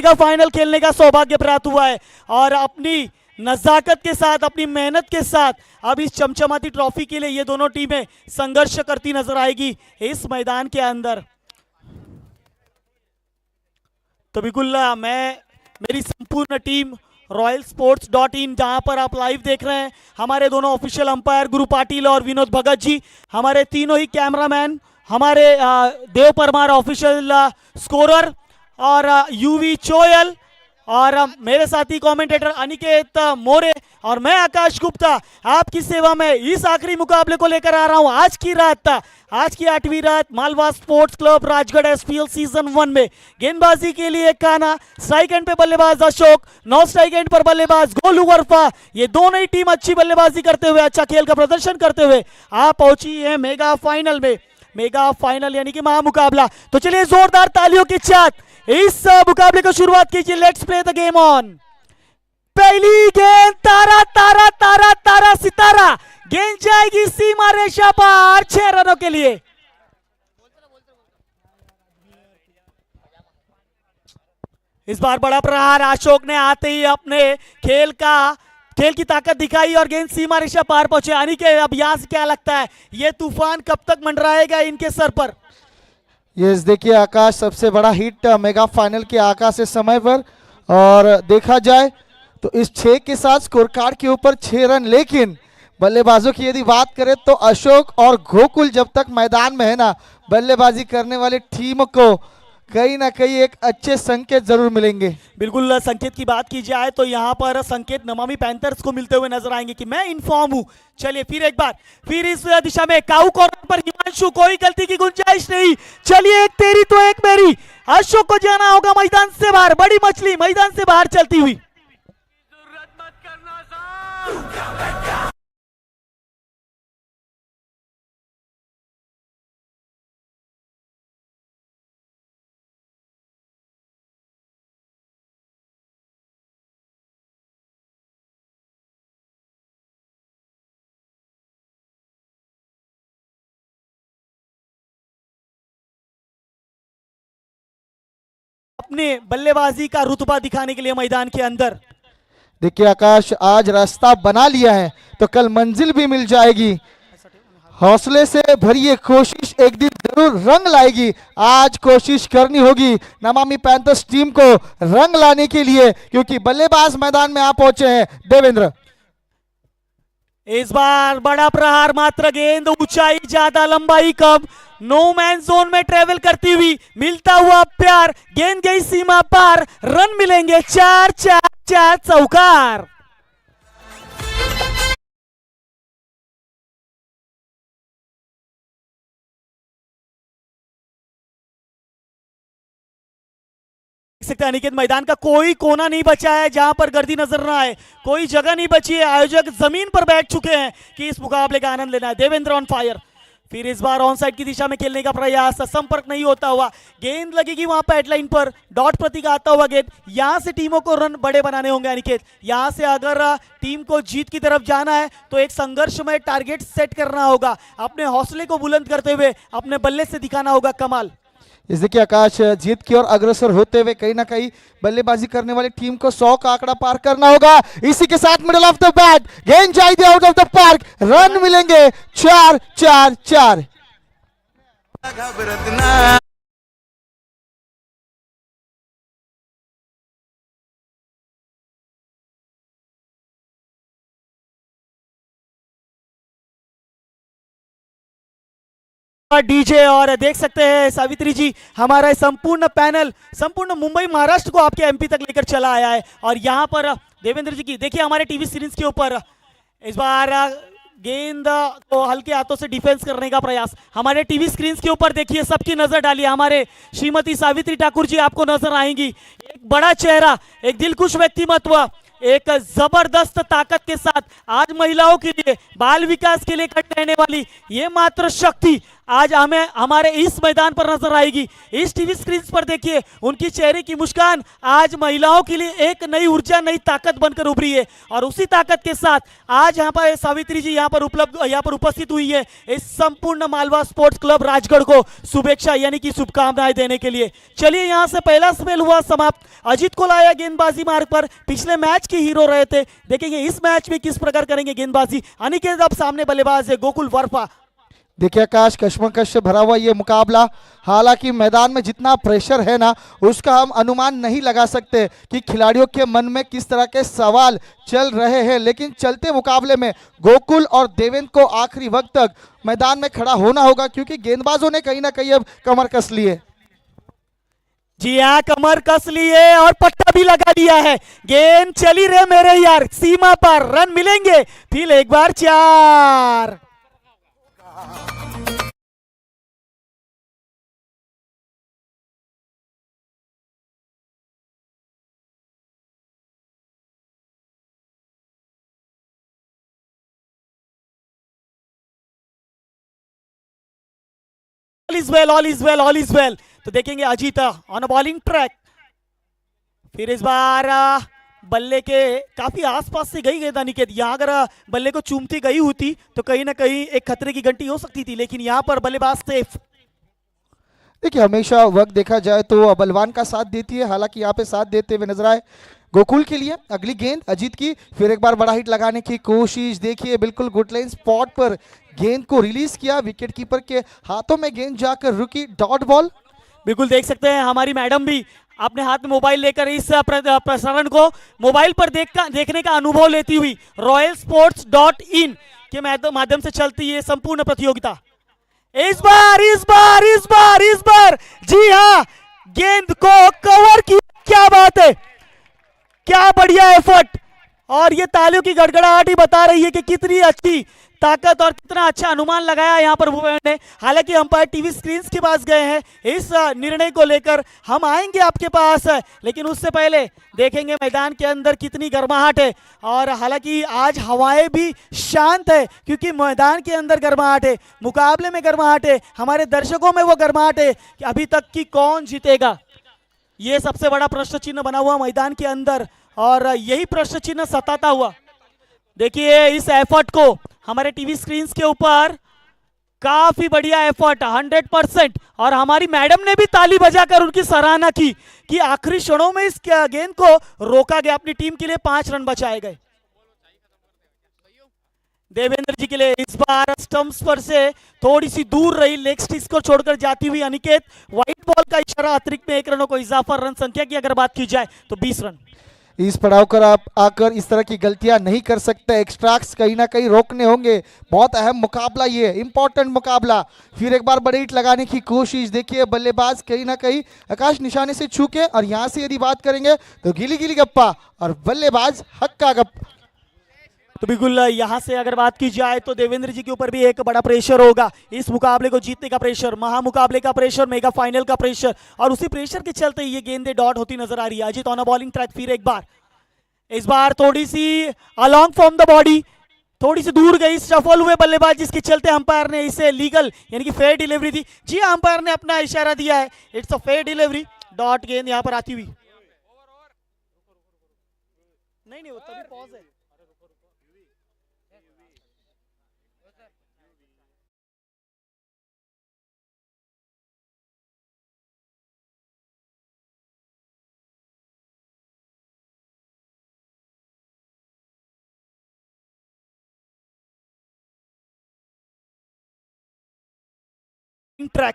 का फाइनल खेलने का सौभाग्य प्राप्त हुआ है और अपनी नजाकत के साथ, अपनी मेहनत के साथ अब इस चमचमाती ट्रॉफी के लिए ये दोनों टीमें संघर्ष करती नजर आएगी इस मैदान के अंदर। तो बिल्कुल मेरी संपूर्ण टीम royalsports.in जहां पर आप लाइव देख रहे हैं, हमारे दोनों ऑफिशियल अंपायर गुरु पाटिल और विनोद भगत जी, हमारे तीनों ही कैमरामैन, हमारे देव परमार ऑफिशियल स्कोरर और यूवी चोयल और मेरे साथी कमेंटेटर अनिकेत मोरे और मैं आकाश गुप्ता आपकी सेवा में इस आखिरी मुकाबले को लेकर आ रहा हूं। आज की 8वीं रात Malwa sports club Rajgarh SPL season 1 में गेंदबाजी के लिए काना, स्ट्राइक एंड पे बल्लेबाज अशोक, नॉन स्ट्राइक एंड पर बल्लेबाज गोलू वर्फा, ये दोनों ही टीम अच्छी बल्लेबाजी करते हुए, अच्छा खेल का प्रदर्शन करते हुए आप पहुंची है मेगा फाइनल में। मेगा फाइनल यानी कि महामुकाबला। तो चलिए जोरदार तालियों के साथ इस मुकाबले को शुरुआत कीजिए। Let's play the game on. पहली गेंद तारा तारा तारा तारा सितारा, गेंद जाएगी सीमा रेखा पार 6 रनों के लिए। इस बार बड़ा प्रहार अशोक ने आते ही अपने खेल की ताकत दिखाई और गेंद सीमा रेखा पार पहुंचे। अनिकेत, अब यहां से क्या लगता है ये तूफान कब तक मंडराएगा इनके सर पर? यस, देखिए आकाश, सबसे बड़ा हिट मेगा फाइनल के आकाश इस समय पर, और देखा जाए तो इस 6 के साथ स्कोर कार्ड के ऊपर 6 रन, लेकिन बल्लेबाजों की यदि बात करें तो अशोक और गोकुल जब तक मैदान में है ना, बल्लेबाजी करने वाली टीम को कहीं ना कहीं एक अच्छे संकेत जरूर मिलेंगे। बिल्कुल, संकेत की बात की जाए तो यहाँ पर संकेत नमामि पैंथर्स को मिलते हुए नजर आएंगे कि मैं इन्फॉर्म हूं। चलिए फिर इस दिशा में काऊ कॉर्नर पर हिमांशु, कोई गलती की गुंजाइश नहीं। चलिए, एक तेरी तो एक मेरी, अशोक को जाना होगा मैदान से बाहर, बड़ी मछली मैदान से बाहर चलती हुई। अपने बल्लेबाजी का रुतबा दिखाने के लिए मैदान के अंदर। देखिए आकाश, आज रास्ता बना लिया है तो कल मंजिल भी मिल जाएगी। हौसले से भरी ये कोशिश एक दिन जरूर रंग लाएगी। आज कोशिश करनी होगी नमामि पैंथर्स टीम को रंग लाने के लिए, क्योंकि बल्लेबाज मैदान में आ पहुंचे हैं देवेंद्र। इस बार बड़ा प्रहार, मात्र गेंद ऊंचाई ज्यादा लंबाई कम, नो मैन जोन में ट्रेवल करती हुई, मिलता हुआ प्यार, गेंद गई सीमा पार, रन मिलेंगे 4 चौकार। सकते हैं अनिकेत, मैदान का कोई कोना नहीं बचा है जहां पर गर्दी नजर ना आए, कोई जगह नहीं बची है। आयोजक जमीन पर बैठ चुके हैं कि इस मुकाबले का आनंद लेना है। Devendra on fire. फिर इस बार ऑन साइड की दिशा में खेलने का प्रयास, संपर्क नहीं होता हुआ, गेंद लगेगी वहां पर हेडलाइन पर, डॉट प्रतीक आता हुआ गेंद। यहां से टीमों को रन बड़े बनाने होंगे अनिकेत। यहां से अगर टीम को जीत की तरफ जाना है तो एक संघर्षमय टारगेट सेट करना होगा, अपने हौसले को बुलंद करते हुए अपने बल्ले से दिखाना होगा कमाल। इस देखिए आकाश, जीत की ओर अग्रसर होते हुए कहीं ना कहीं बल्लेबाजी करने वाली टीम को 100 का आंकड़ा पार करना होगा। इसी के साथ मिडल ऑफ द बैट, गेंद जाएगी out of the park, run मिलेंगे 4। डीजे और देख सकते हैं सावित्री जी, हमारा संपूर्ण पैनल संपूर्ण मुंबई महाराष्ट्र को आपके एमपी तक लेकर चला आया है। और यहां पर देवेंद्र जी की देखिए हमारे टीवी स्क्रीन के ऊपर इस बार गेंद को हल्के हाथों से डिफेंस करने का प्रयास, हमारे टीवी स्क्रीन के ऊपर देखिए, सबकी नजर डालिए, हमारे श्रीमती सावित्री ठाकुर जी आपको नजर आएंगी। एक बड़ा चेहरा, एक दिलखुश व्यक्तिमत्व, एक जबरदस्त ताकत के साथ आज महिलाओं के लिए, बाल विकास के लिए खड़ी रहने वाली ये मात्र शक्ति आज हमें हमारे इस मैदान पर नजर आएगी। इस टीवी स्क्रीन पर देखिए उनकी चेहरे की मुस्कान आज महिलाओं के लिए एक नई ऊर्जा, नई ताकत बनकर उभरी है। और उसी ताकत के साथ आज यहाँ पर सावित्री जी यहाँ पर उपस्थित हुई है इस संपूर्ण मालवा स्पोर्ट्स क्लब राजगढ़ को शुभेच्छा यानी कि शुभकामनाएं देने के लिए। चलिए यहाँ से पहला स्पेल हुआ समाप्त। अजीत को लाया गेंदबाजी मार्ग पर, पिछले मैच के हीरो रहे थे। देखेंगे इस मैच में किस प्रकार करेंगे गेंदबाजी। अनिकेत अब सामने बल्लेबाज है गोकुल वर्फा। देखिए आकाश, कश्मकश से भरा हुआ ये मुकाबला, हालांकि मैदान में जितना प्रेशर है ना उसका हम अनुमान नहीं लगा सकते कि खिलाड़ियों के मन में किस तरह के सवाल चल रहे हैं, लेकिन चलते मुकाबले में गोकुल और देवेंद्र को आखिरी वक्त तक मैदान में खड़ा होना होगा, क्योंकि गेंदबाजों ने कहीं ना कहीं अब कमर कस ली है। जी हाँ, कमर कस ली है और पट्टा भी लगा लिया है। गेंद चली रहे मेरे यार, सीमा पर रन मिलेंगे। फिर एक बार 4। All is well. तो देखेंगे अजीत ऑन बॉलिंग ट्रैक। फिर इस बार बल्ले के काफी आसपास से गई गेंद अनिकेत। यहाँ अगर बल्ले को चूमती गई होती तो कहीं ना कहीं एक खतरे की घंटी हो सकती थी, लेकिन यहाँ पर बल्लेबाज सेफ। देखिए हमेशा वक्त देखा जाए तो बलवान का साथ देती है, हालांकि यहाँ पे साथ देते हुए नजर आए गोकुल के लिए। अगली गेंद अजीत की, फिर एक बार बड़ा हिट लगाने की कोशिश। देखिए बिल्कुल गुड लाइन स्पॉट पर गेंद को रिलीज किया, विकेट कीपर के हाथों में गेंद जाकर रुकी, डॉट बॉल। बिल्कुल देख सकते हैं हमारी मैडम भी अपने हाथ में मोबाइल लेकर इस प्रसारण को मोबाइल पर देखने का अनुभव लेती हुई royalsports.in के माध्यम से चलती है संपूर्ण प्रतियोगिता। इस बार जी हाँ, गेंद को कवर किया। क्या बात है, क्या बढ़िया एफर्ट। और ये तालियों की गड़गड़ाहट ही बता रही है कि कितनी अच्छी ताकत और कितना अच्छा अनुमान लगाया यहाँ पर भुवन ने। हालांकि अंपायर टीवी स्क्रीन के पास गए हैं इस निर्णय को लेकर, हम आएंगे आपके पास, लेकिन उससे पहले देखेंगे मैदान के अंदर कितनी गर्माहट है। और हालांकि आज हवाएं भी शांत है, क्योंकि मैदान के अंदर गर्माहट है, मुकाबले में गर्माहट है, हमारे दर्शकों में वो गर्माहट है कि अभी तक की कौन जीतेगा, ये सबसे बड़ा प्रश्न चिन्ह बना हुआ मैदान के अंदर। और यही प्रश्न चिन्ह सताता हुआ, देखिए इस एफर्ट को हमारे टीवी स्क्रीन के ऊपर, काफी बढ़िया एफर्ट 100%। और हमारी मैडम ने भी ताली बजाकर उनकी सराहना की कि आखिरी क्षणों में इस गेंद को रोका गया, अपनी टीम के लिए 5 रन बचाए गए। देवेंद्र जी के लिए इस बार स्टंप्स पर से थोड़ी सी दूर रही लेग स्टिक्स को छोड़कर जाती हुई अनिकेत, व्हाइट बॉल का इशारा, अतिरिक्त में 1 रनों को इजाफा। रन संख्या की अगर बात की जाए तो 20 रन। इस पड़ाव कर आप आकर इस तरह की गलतियां नहीं कर सकते, एक्स्ट्राक्स कहीं ना कहीं रोकने होंगे। बहुत अहम मुकाबला, ये इंपॉर्टेंट मुकाबला। फिर एक बार बड़ी हिट लगाने की कोशिश। देखिए बल्लेबाज कहीं ना कहीं आकाश निशाने से चूके, और यहां से यदि बात करेंगे तो गिली गिली गप्पा और बल्लेबाज हक्का गप्पा। तो बिल्कुल यहां से अगर बात की जाए तो देवेंद्र जी के ऊपर भी एक बड़ा प्रेशर होगा, इस मुकाबले को जीतने का प्रेशर, महामुकाबले का प्रेशर, मेगा फाइनल का प्रेशर। और उसी प्रेशर के चलते ये गेंदें डॉट होती नजर आ रही है। Ajit on bowling track. फिर एक बार, इस बार थोड़ी सी अलॉन्ग फ्रॉम द बॉडी, थोड़ी सी दूर गई, सफल हुए बल्लेबाज, जिसके चलते अंपायर ने इसे लीगल यानी कि फेयर डिलीवरी दी। जी अंपायर ने अपना इशारा दिया है, it's a fair delivery. Dot गेंद यहां पर आती हुई, नहीं वो तभी पॉज है। ट्रैक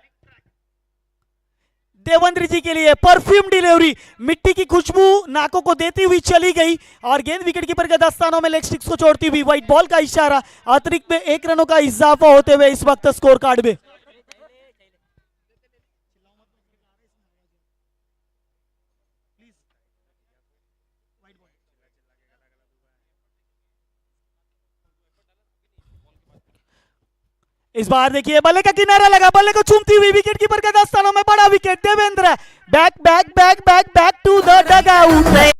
देवेंद्र जी के लिए परफ्यूम डिलीवरी, मिट्टी की खुशबू नाकों को देती हुई चली गई और गेंद विकेट कीपर के दस्तानों में लेग स्टिक्स को छोड़ती हुई, व्हाइट बॉल का इशारा, अतिरिक्त में 1 रनों का इजाफा होते हुए इस वक्त स्कोर कार्ड में। इस बार देखिए बल्ले का किनारा लगा, बल्ले को चूमती हुई विकेट कीपर के दस्तानों में बड़ा विकेट। Devendra back back back back back to the dugout.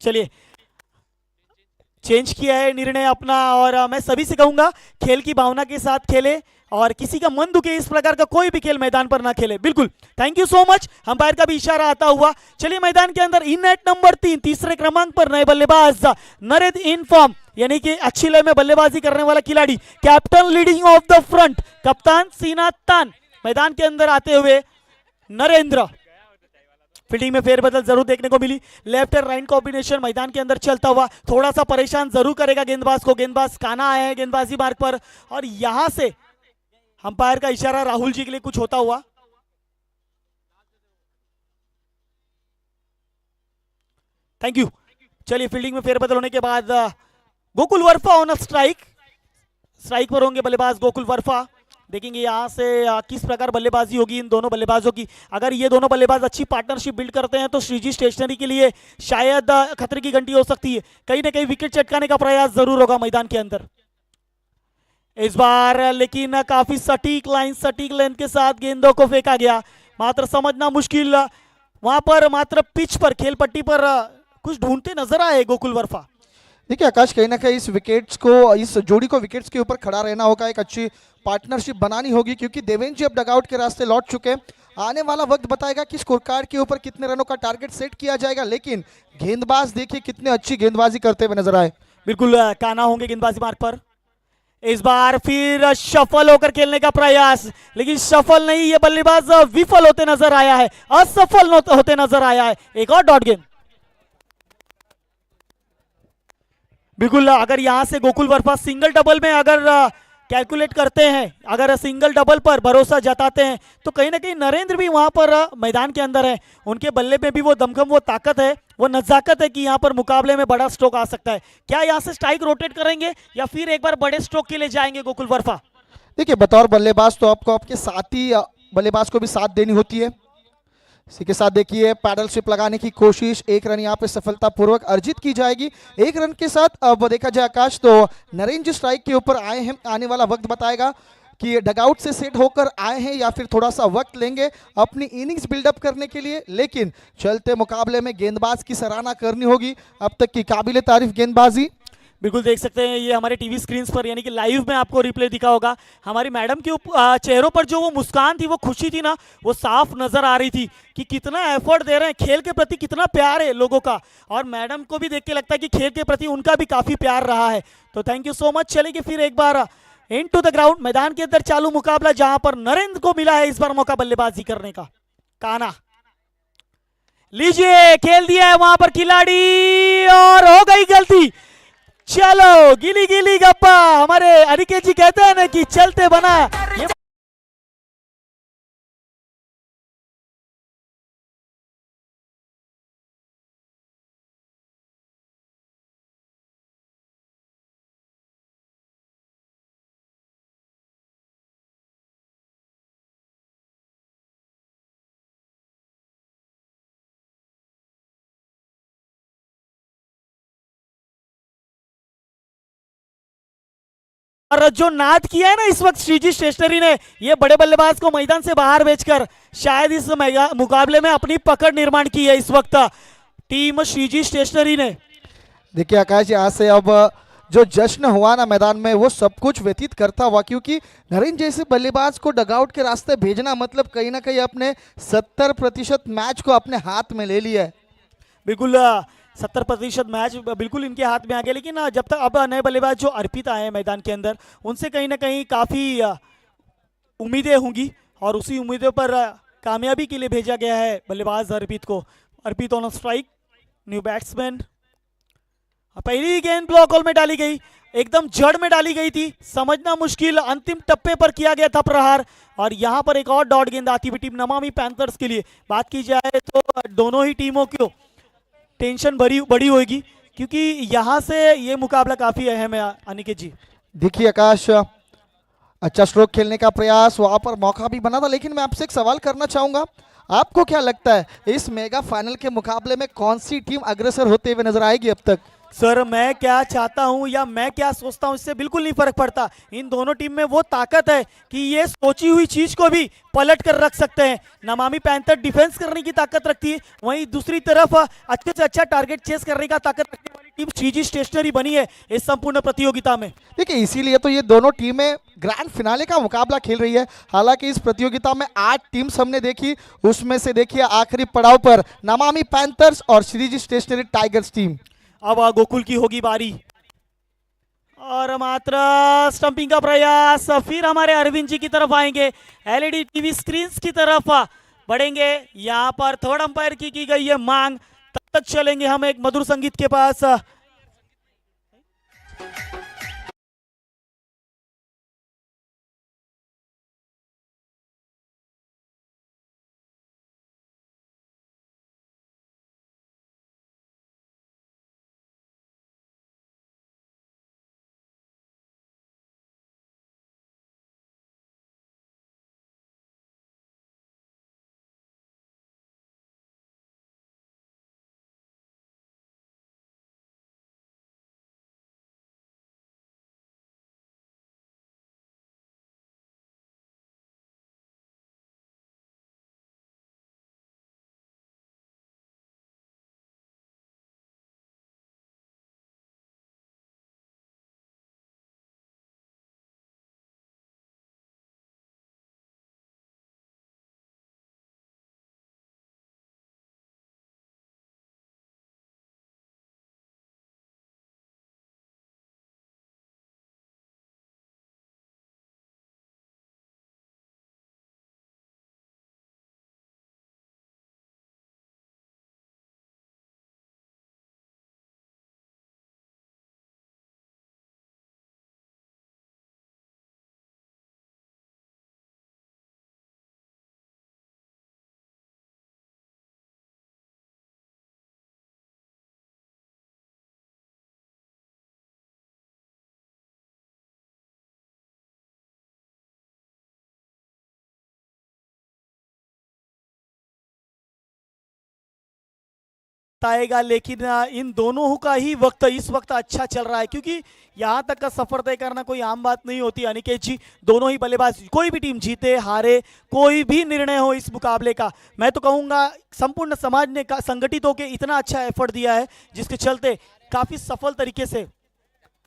चलिए, चेंज किया है निर्णय अपना, और मैं सभी से कहूंगा खेल की भावना के साथ खेले और किसी का मन दुखे इस प्रकार का कोई भी खेल मैदान पर ना खेले। बिल्कुल, thank you so much. Umpire का भी इशारा आता हुआ। चलिए मैदान के अंदर इन नेट नंबर 3 तीसरे क्रमांक पर नए बल्लेबाज नरेंद्र इन फॉर्म, यानी कि अच्छी लय में बल्लेबाजी करने वाला खिलाड़ी, captain leading of the front, कप्तान सीना तान मैदान के अंदर आते हुए नरेंद्र। फील्डिंग में फेरबदल जरूर देखने को मिली। लेफ्ट एंड राइट कॉम्बिनेशन मैदान के अंदर चलता हुआ थोड़ा सा परेशान जरूर करेगा गेंदबाज को। गेंदबाज काना आए हैं गेंदबाजी मार्ग पर, और यहां से अंपायर का इशारा राहुल जी के लिए कुछ होता हुआ। Thank you. चलिए, फील्डिंग में फेरबदल होने के बाद गोकुल वर्फा ऑन स्ट्राइक पर होंगे बल्लेबाज गोकुल वर्फा। देखेंगे यहां से किस प्रकार बल्लेबाजी होगी इन दोनों बल्लेबाजों की। अगर ये दोनों बल्लेबाज अच्छी पार्टनरशिप बिल्ड करते हैं तो श्रीजी स्टेशनरी के लिए शायद खतरे की घंटी हो सकती है। कहीं ना कहीं विकेट चटकाने का प्रयास जरूर होगा मैदान के अंदर इस बार, लेकिन काफी सटीक लेंथ के साथ गेंदों को फेंका गया। मात्र समझना मुश्किल, वहां पर मात्र पिच पर खेल पट्टी पर कुछ ढूंढते नजर आए गोकुल वर्फा। देखिए आकाश, कहीं ना कहीं इस जोड़ी को विकेट्स के ऊपर खड़ा रहना होगा, एक अच्छी पार्टनरशिप बनानी होगी, क्योंकि देवेंद्र जी अब डगआउट के रास्ते लौट चुके। आने वाला वक्त बताएगा कि स्कोर कार्ड के ऊपर कितने रनों का टारगेट सेट किया जाएगा, लेकिन गेंदबाज देखिए कितने अच्छी गेंदबाजी करते हुए नजर आए। बिल्कुल, काना होंगे गेंदबाजी मार्ग पर। इस बार फिर शफल होकर खेलने का प्रयास, लेकिन सफल नहीं, ये बल्लेबाज विफल होते नजर आया है, असफल होते नजर आया है। एक और डॉट गेंद। बिल्कुल, अगर यहां से गोकुल वर्फा सिंगल डबल में अगर कैलकुलेट करते हैं, अगर सिंगल डबल पर भरोसा जताते हैं, तो कहीं ना कहीं नरेंद्र भी वहां पर मैदान के अंदर है। उनके बल्ले में भी वो दमखम, वो ताकत है, वो नजाकत है कि यहां पर मुकाबले में बड़ा स्ट्रोक आ सकता है। क्या यहां से स्ट्राइक रोटेट करेंगे या फिर एक बार बड़े स्ट्रोक के लिए जाएंगे गोकुल वर्फा? देखिए, बतौर बल्लेबाज तो आपको आपके साथी बल्लेबाज को भी साथ देनी होती है। इसी के साथ देखिए पैडल स्विप लगाने की कोशिश, एक रन यहाँ पे सफलतापूर्वक अर्जित की जाएगी। एक रन के साथ अब देखा जाए आकाश, तो नरेंद्र जी स्ट्राइक के ऊपर आए हैं। आने वाला वक्त बताएगा कि डगआउट से सेट होकर आए हैं या फिर थोड़ा सा वक्त लेंगे अपनी इनिंग्स बिल्डअप करने के लिए। लेकिन चलते मुकाबले में गेंदबाज की सराहना करनी होगी, अब तक की काबिले तारीफ गेंदबाजी। बिल्कुल देख सकते हैं ये हमारे टीवी स्क्रीन पर, यानी कि लाइव में आपको रिप्ले दिखा होगा। हमारी मैडम के चेहरों पर जो वो मुस्कान थी, वो खुशी थी ना, वो साफ नजर आ रही थी कि कितना एफर्ट दे रहे हैं, खेल के प्रति कितना प्यार है लोगों का। और मैडम को भी देख के लगता है कि खेल के प्रति उनका भी काफी प्यार रहा है। तो थैंक यू सो मच। चलेगी फिर एक बार इनटू द ग्राउंड, मैदान के अंदर चालू मुकाबला, जहां पर नरेंद्र को मिला है इस बार मौका बल्लेबाजी करने का। काना लीजिए, खेल दिया है वहां पर खिलाड़ी और हो गई गलती। चलो, गिली गिली गप्पा, हमारे अनिकेत जी कहते हैं ना कि चलते बना ये। और जो नाद किया है ना इस वक्त श्रीजी स्टेशनरी ने, ये बड़े बल्लेबाज को मैदान से बाहर भेजकर शायद इस मुकाबले में अपनी पकड़ निर्माण की है इस वक्त टीम श्रीजी स्टेशनरी ने। देखिए आकाश, यहाँ से अब जो जश्न हुआ ना मैदान में, वो सब कुछ व्यतीत करता हुआ, क्योंकि नरेंद्र जैसे बल्लेबाज को डगआउट के रास्ते भेजना मतलब कहीं ना कहीं अपने 70% मैच को अपने हाथ में ले लिया है। बिल्कुल, 70% मैच बिल्कुल इनके हाथ में आ गया। लेकिन जब तक अब नए बल्लेबाज जो अर्पित आए हैं मैदान के अंदर, उनसे कहीं ना कहीं काफ़ी उम्मीदें होंगी, और उसी उम्मीदों पर कामयाबी के लिए भेजा गया है बल्लेबाज अर्पित को। अर्पित ऑन स्ट्राइक, न्यू बैट्समैन। पहली गेंद ब्लॉक होल में डाली गई, एकदम जड़ में डाली गई थी, समझना मुश्किल, अंतिम टप्पे पर किया गया था प्रहार। और यहां पर एक और डॉट गेंद आती हुई टीम नमामि पैंथर्स के लिए। बात की जाए तो दोनों ही टीमों को टेंशन बड़ी होगी, क्योंकि यहां से ये मुकाबला काफी अहम है। अनिकेत जी देखिए आकाश, अच्छा स्ट्रोक खेलने का प्रयास, वहां पर मौका भी बना था, लेकिन मैं आपसे एक सवाल करना चाहूंगा, आपको क्या लगता है इस मेगा फाइनल के मुकाबले में कौन सी टीम अग्रसर होते हुए नजर आएगी अब तक? सर मैं क्या चाहता हूं या मैं क्या सोचता हूं इससे बिल्कुल नहीं फर्क पड़ता। इन दोनों टीम में वो ताकत है कि ये सोची हुई चीज को भी पलट कर रख सकते हैं। नमामि पैंथर डिफेंस करने की ताकत रखती है, वहीं दूसरी तरफ अच्छे से अच्छा टारगेट चेस करने का ताकत रखने वाली टीम सीजी स्टेशनरी बनी है इस संपूर्ण प्रतियोगिता में। देखिए इसीलिए तो ये दोनों टीमें ग्रैंड फिनाले का मुकाबला खेल रही है। हालांकि इस प्रतियोगिता में 8 टीम्स हमने देखी, उसमें से देखिए आखिरी पड़ाव पर नमामि पैंथर्स और श्रीजी स्टेशनरी टाइगर्स टीम। अब गोकुल की होगी बारी और मात्र स्टंपिंग का प्रयास। फिर हमारे अरविंद जी की तरफ आएंगे, एलईडी टीवी स्क्रीन की तरफ बढ़ेंगे। यहाँ पर थर्ड अंपायर की गई है मांग। तब तक चलेंगे हम एक मधुर संगीत के पास। आएगा लेकिन इन दोनों का ही वक्त इस वक्त अच्छा चल रहा है, क्योंकि यहाँ तक का सफर तय करना कोई आम बात नहीं होती। अनिकेत जी, दोनों ही बल्लेबाज, कोई भी टीम जीते हारे, कोई भी निर्णय हो इस मुकाबले का, मैं तो कहूँगा संपूर्ण समाज ने संगठित होकर इतना अच्छा एफर्ट दिया है जिसके चलते काफी सफल तरीके से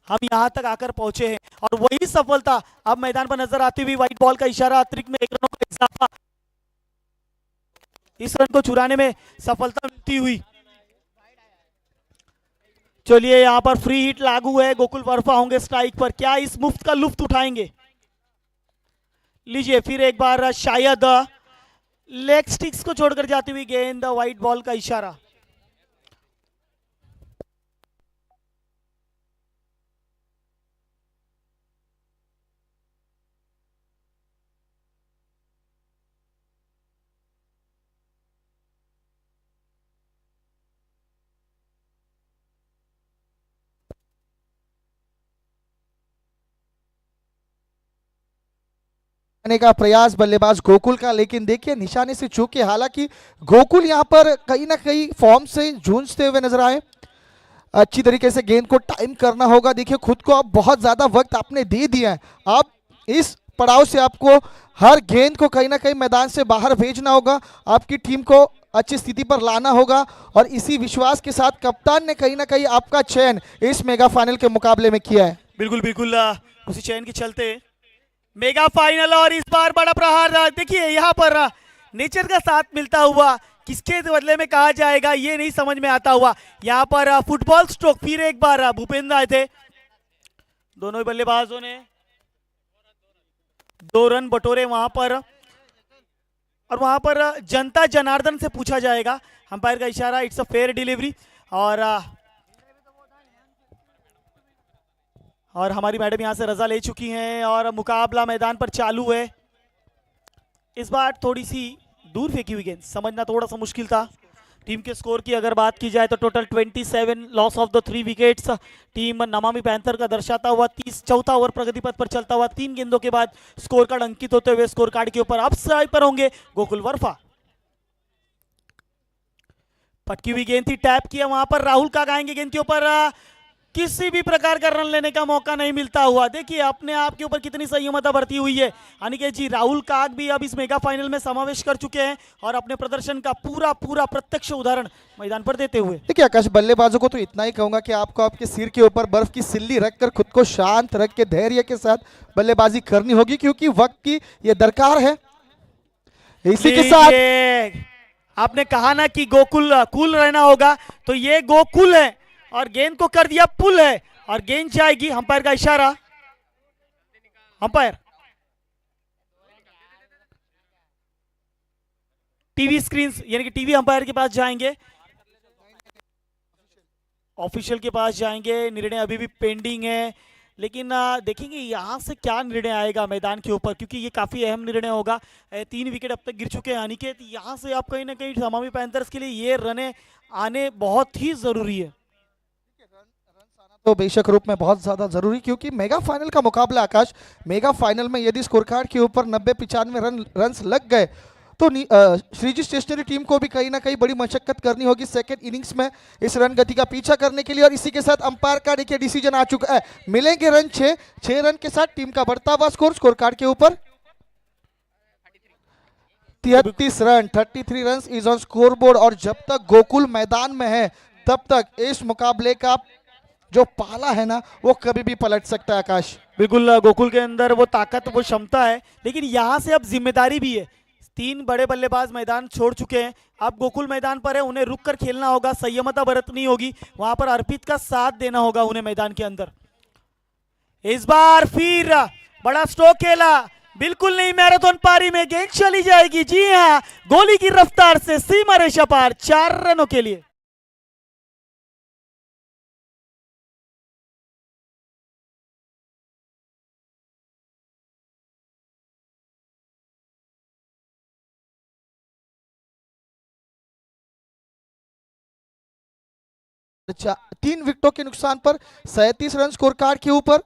हम यहाँ तक आकर पहुंचे हैं। और वही सफलता अब मैदान पर नजर आती हुई, व्हाइट बॉल का इशारा, अतिरिक्त में 1 रनों का इजाफा, इस रन को चुराने में सफलता मिलती हुई। चलिए यहाँ पर फ्री हिट लागू है, गोकुल वर्फा होंगे स्ट्राइक पर, क्या इस मुफ्त का लुफ्त उठाएंगे? लीजिए फिर एक बार शायद लेग स्टिक्स को छोड़कर जाती हुई गेंद, व्हाइट बॉल का इशारा। करने का प्रयास बल्लेबाज गोकुल का, लेकिन देखिए निशाने से चूके। हालांकि गोकुल यहां पर कहीं ना कहीं फॉर्म से जूझते हुए नजर आए। अच्छी तरीके से गेंद को टाइम करना होगा। देखिए खुद को अब बहुत ज्यादा वक्त आपने दे दिया है, अब इस पड़ाव से आपको हर गेंद को कहीं ना कहीं मैदान से बाहर भेजना होगा, आपकी टीम को अच्छी स्थिति पर लाना होगा। और इसी विश्वास के साथ कप्तान ने कहीं ना कहीं आपका चयन इस मेगा फाइनल के मुकाबले में किया है। बिल्कुल बिल्कुल, उसी चयन के चलते मेगा फाइनल। और इस बार बड़ा प्रहार, देखिए यहाँ पर नेचर का साथ मिलता हुआ, किसके बदले में कहा जाएगा ये नहीं समझ में आता हुआ। यहाँ पर फुटबॉल स्ट्रोक, फिर एक बार भूपेंद्र आए थे, दोनों ही बल्लेबाजों ने 2 रन बटोरे वहां पर। और वहां पर जनता जनार्दन से पूछा जाएगा, अंपायर का इशारा, इट्स अ फेयर डिलीवरी। और हमारी मैडम यहां से रजा ले चुकी हैं और मुकाबला मैदान पर चालू है। इस बार थोड़ी सी दूर फेंकी हुई गेंद, समझना थोड़ा सा मुश्किल था। टीम के स्कोर की अगर बात की जाए तो total 27, loss of the 3 wickets. Team Namami panther का दर्शाता हुआ 34 ओवर प्रगति पथ पर चलता हुआ 3 गेंदों के बाद स्कोर कार्ड अंकित होते हुए स्कोर कार्ड के ऊपर अब स्ट्राइक पर होंगे गोकुल वर्फा। पटकी हुई गेंद थी, टैप किया वहां पर, राहुल का गाएंगे गेंद के ऊपर, किसी भी प्रकार का रन लेने का मौका नहीं मिलता हुआ। देखिए अपने आप के ऊपर कितनी संयमता बरती हुई है अनिकेत जी। राहुल काग भी अब इस मेगा फाइनल में समावेश कर चुके हैं और अपने प्रदर्शन का पूरा पूरा प्रत्यक्ष उदाहरण मैदान पर देते हुए। देखिए आकाश, बल्लेबाजों को तो इतना ही कहूंगा कि आपको आपके सिर के ऊपर बर्फ की सिल्ली रखकर खुद को शांत रख के धैर्य के साथ बल्लेबाजी करनी होगी, क्योंकि वक्त की ये दरकार है। इसी के साथ लीजिए, आपने कहा ना कि गोकुल कूल रहना होगा, तो ये गोकुल है और गेंद को कर दिया पुल है और गेंद जाएगी। अंपायर का इशारा, अंपायर टीवी स्क्रीन यानी कि टीवी अंपायर के पास जाएंगे, ऑफिशियल के पास जाएंगे। निर्णय अभी भी पेंडिंग है, लेकिन देखेंगे यहां से क्या निर्णय आएगा मैदान के ऊपर, क्योंकि ये काफी अहम निर्णय होगा। 3 विकेट अब तक गिर चुके हैं अनिकेत, यहां से आप कहीं ना कहीं समामी पैंथर्स के लिए ये रने आने बहुत ही जरूरी है। तो बेशक रूप में बहुत ज्यादा जरूरी, क्योंकि मेगा फाइनल का मुकाबला आकाश, मेगा फाइनल में यदि स्कोर कार्ड के ऊपर 90-95 रन लग गए तो श्रीजी स्टेशनरी टीम को भी कहीं ना कहीं बड़ी मशक्कत करनी होगी सेकंड इनिंग्स में इस रन गति का पीछा करने के लिए। और इसी के साथ अंपायर का देखिए डिसीजन आ चुका है, मिलेंगे रन 6 रन के साथ टीम का बढ़ता हुआ स्कोर कार्ड के ऊपर 33 run, 33 run is on score board. और जब तक गोकुल मैदान में है तब तक इस मुकाबले का जो पाला है ना वो कभी भी पलट सकता है आकाश। बिल्कुल, गोकुल के अंदर वो ताकत वो क्षमता है, लेकिन यहां से अब जिम्मेदारी भी है। 3 बड़े बल्लेबाज मैदान छोड़ चुके हैं, अब गोकुल मैदान पर है, उन्हें रुक कर खेलना होगा, संयमता बरतनी होगी, वहां पर अर्पित का साथ देना होगा उन्हें मैदान के अंदर। इस बार फिर बड़ा स्ट्रोक खेला, बिल्कुल नहीं मैराथन पारी में गेंद चली जाएगी। जी हाँ, गोली की रफ्तार से सीमा रेखा पार 4 रनों के लिए। अच्छा, 3 विकेटों के नुकसान पर 37 रन स्कोर कार्ड के ऊपर।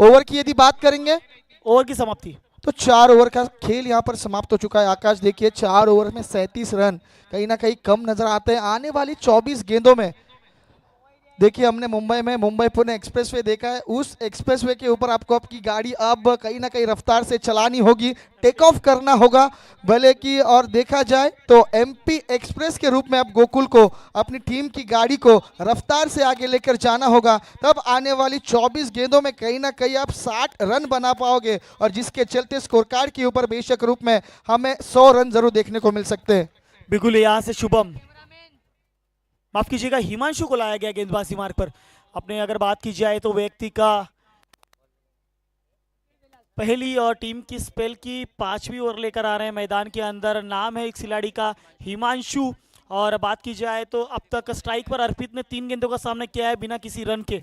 ओवर की यदि बात करेंगे, ओवर की समाप्ति तो 4 ओवर का खेल यहां पर समाप्त हो चुका है आकाश। देखिए 4 ओवर में 37 रन कहीं ना कहीं कम नजर आते हैं। आने वाली 24 गेंदों में देखिए हमने मुंबई पुणे एक्सप्रेसवे देखा है, उस एक्सप्रेसवे के ऊपर आपको आपकी गाड़ी अब कहीं ना कहीं रफ्तार से चलानी होगी, टेक ऑफ करना होगा भले की। और देखा जाए तो एमपी एक्सप्रेस के रूप में अब गोकुल को अपनी टीम की गाड़ी को रफ्तार से आगे लेकर जाना होगा, तब आने वाली 24 गेंदों में कहीं ना कहीं आप 60 रन बना पाओगे, और जिसके चलते स्कोर कार्ड के ऊपर बेशक रूप में हमें 100 रन जरूर देखने को मिल सकते हैं। बिल्कुल, यहाँ से शुभम, माफ कीजिएगा, हिमांशु को लाया गया गेंदबाजी मार्ग पर। अपने अगर बात की जाए तो व्यक्ति का पहली और टीम की स्पेल की 5वीं ओवर लेकर आ रहे हैं मैदान के अंदर। नाम है एक खिलाड़ी का हिमांशु, और बात की जाए तो अब तक स्ट्राइक पर अर्पित ने 3 गेंदों का सामना किया है बिना किसी रन के।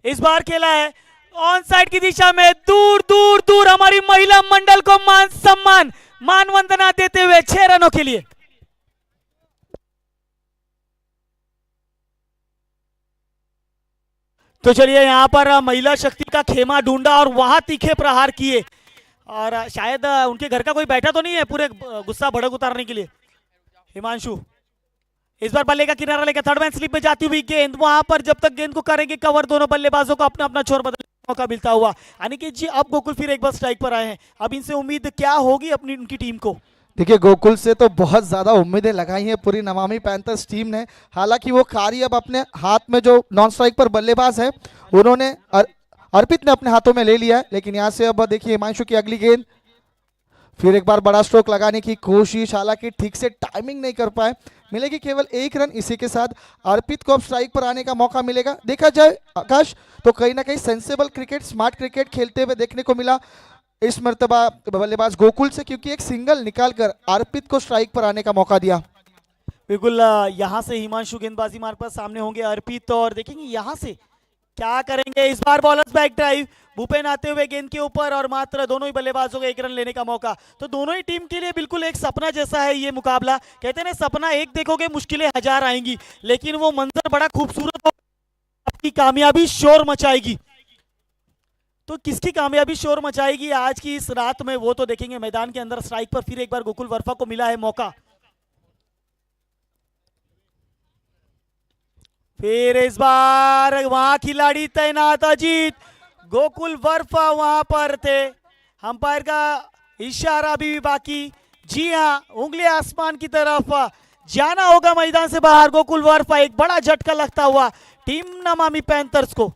इस बार खेला है ऑन साइड की दिशा में, दूर दूर दूर हमारी महिला मंडल को मान सम्मान मान वंदना देते हुए 6 रनों के लिए। तो चलिए यहाँ पर महिला शक्ति का खेमा ढूंढा और वहां तीखे प्रहार किए, और शायद उनके घर का कोई बैठा तो नहीं है पूरे गुस्सा भड़क उतारने के लिए। हिमांशु इस बार बल्ले का किनारा लेकर थर्ड मैन स्लिप में जाती हुई गेंद, वहां पर जब तक गेंद को करेंगे कवर, दोनों बल्लेबाजों को अपना अपना छोर बदलने का मौका मिलता हुआ। अनिकेत जी, अब गोकुल फिर एक बार स्ट्राइक पर आए हैं, अब इनसे उम्मीद क्या होगी अपनी उनकी टीम को? देखिए गोकुल से तो बहुत ज्यादा उम्मीदें लगाई हैं पूरी नमामि पैंथर्स टीम ने। हालांकि वो कार्य अब अपने हाथ में जो नॉन स्ट्राइक पर बल्लेबाज है उन्होंने अर्पित ने अपने हाथों में ले लिया है, लेकिन यहाँ से अब देखिए हिमांशु की अगली गेंद, फिर एक बार बड़ा स्ट्रोक लगाने की कोशिश, हालांकि ठीक से टाइमिंग नहीं कर पाए, मिलेगी केवल 1 रन। इसी के साथ अर्पित को अब स्ट्राइक पर आने का मौका मिलेगा। देखा जाए आकाश तो कहीं ना कहीं सेंसेबल क्रिकेट, स्मार्ट क्रिकेट खेलते हुए देखने को मिला इस मर्तबा बल्लेबाज गोकुल से, क्योंकि एक सिंगल निकालकर अर्पित को स्ट्राइक पर आने का मौका दिया। बिल्कुल, यहां से हिमांशु गेंदबाजी मार्ग पर सामने होंगे अर्पित, और देखेंगे यहां से क्या करेंगे। इस बार बॉलर्स बैक ड्राइव, भूपेन आते हुए गेंद के ऊपर, और मात्र दोनों ही बल्लेबाजों को 1 रन लेने का मौका। तो दोनों ही टीम के लिए बिल्कुल एक सपना जैसा है ये मुकाबला। कहते हैं ना, सपना एक देखोगे मुश्किलें 1000 आएंगी, लेकिन वो मंजर बड़ा खूबसूरत होगा, आपकी कामयाबी शोर मचाएगी। तो किसकी कामयाबी शोर मचाएगी आज की इस रात में, वो तो देखेंगे मैदान के अंदर। स्ट्राइक पर फिर एक बार गोकुल वर्फा को मिला है मौका। फिर इस बार वहां खिलाड़ी तैनात अजीत गोकुल वर्फा वहां पर थे। अंपायर का इशारा अभी भी बाकी। जी हाँ, उंगली आसमान की तरफ जाना होगा मैदान से बाहर। गोकुल वर्फा एक बड़ा झटका लगता हुआ टीम नमामि पैंथर्स को।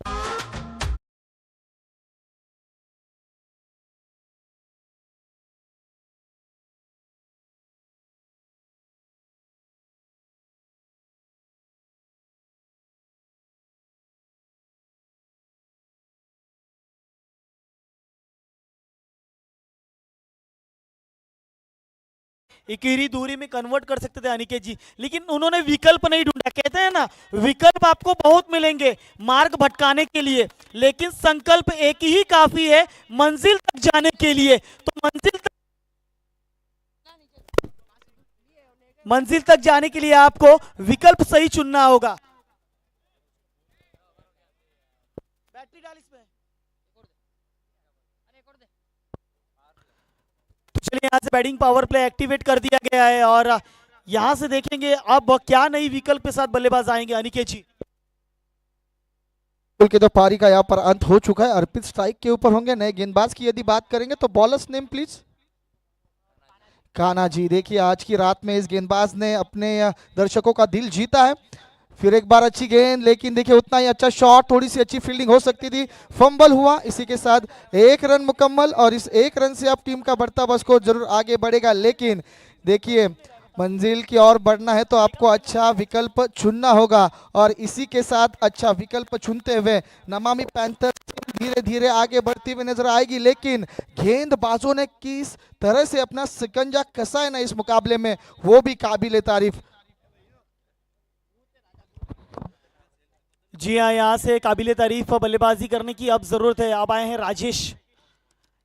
इकीरी दूरी में कन्वर्ट कर सकते थे अनिकेत जी, लेकिन उन्होंने विकल्प नहीं ढूंढा। कहते हैं ना, विकल्प आपको बहुत मिलेंगे मार्ग भटकाने के लिए, लेकिन संकल्प एक ही काफी है मंजिल तक जाने के लिए। तो मंजिल तक जाने के लिए आपको विकल्प सही चुनना होगा। बैटरी डाल इसमें। तो चलिए यहाँ से बैटिंग पावर प्ले एक्टिवेट कर दिया गया है और यहाँ से देखेंगे अब क्या नई विकल्प के साथ बल्लेबाज आएंगे अनिकेत जी। के तो पारी का यहाँ पर अंत हो चुका है। अर्पित स्ट्राइक के ऊपर होंगे। नए गेंदबाज की यदि बात करेंगे तो bowlers name please. Kanha ji, देखिए आज की रात में इस गेंदबाज ने अपने दर्शकों का दिल जीता है। फिर एक बार अच्छी गेंद, लेकिन देखिए उतना ही अच्छा शॉट, थोड़ी सी अच्छी फील्डिंग हो सकती थी। फंबल हुआ, इसी के साथ एक रन मुकम्मल और इस एक रन से अब टीम का बढ़ता हुआ स्कोर जरूर आगे बढ़ेगा। लेकिन देखिए मंजिल की ओर बढ़ना है तो आपको अच्छा विकल्प चुनना होगा और इसी के साथ अच्छा विकल्प चुनते हुए नमामि पैंथर धीरे धीरे आगे बढ़ती हुई नजर आएगी। लेकिन गेंदबाजों ने किस तरह से अपना शिकंजा कसा है ना इस मुकाबले में, वो भी काबिले तारीफ। जी हाँ, यहाँ से काबिले तारीफ बल्लेबाजी करने की अब जरूरत है। अब आए हैं राजेश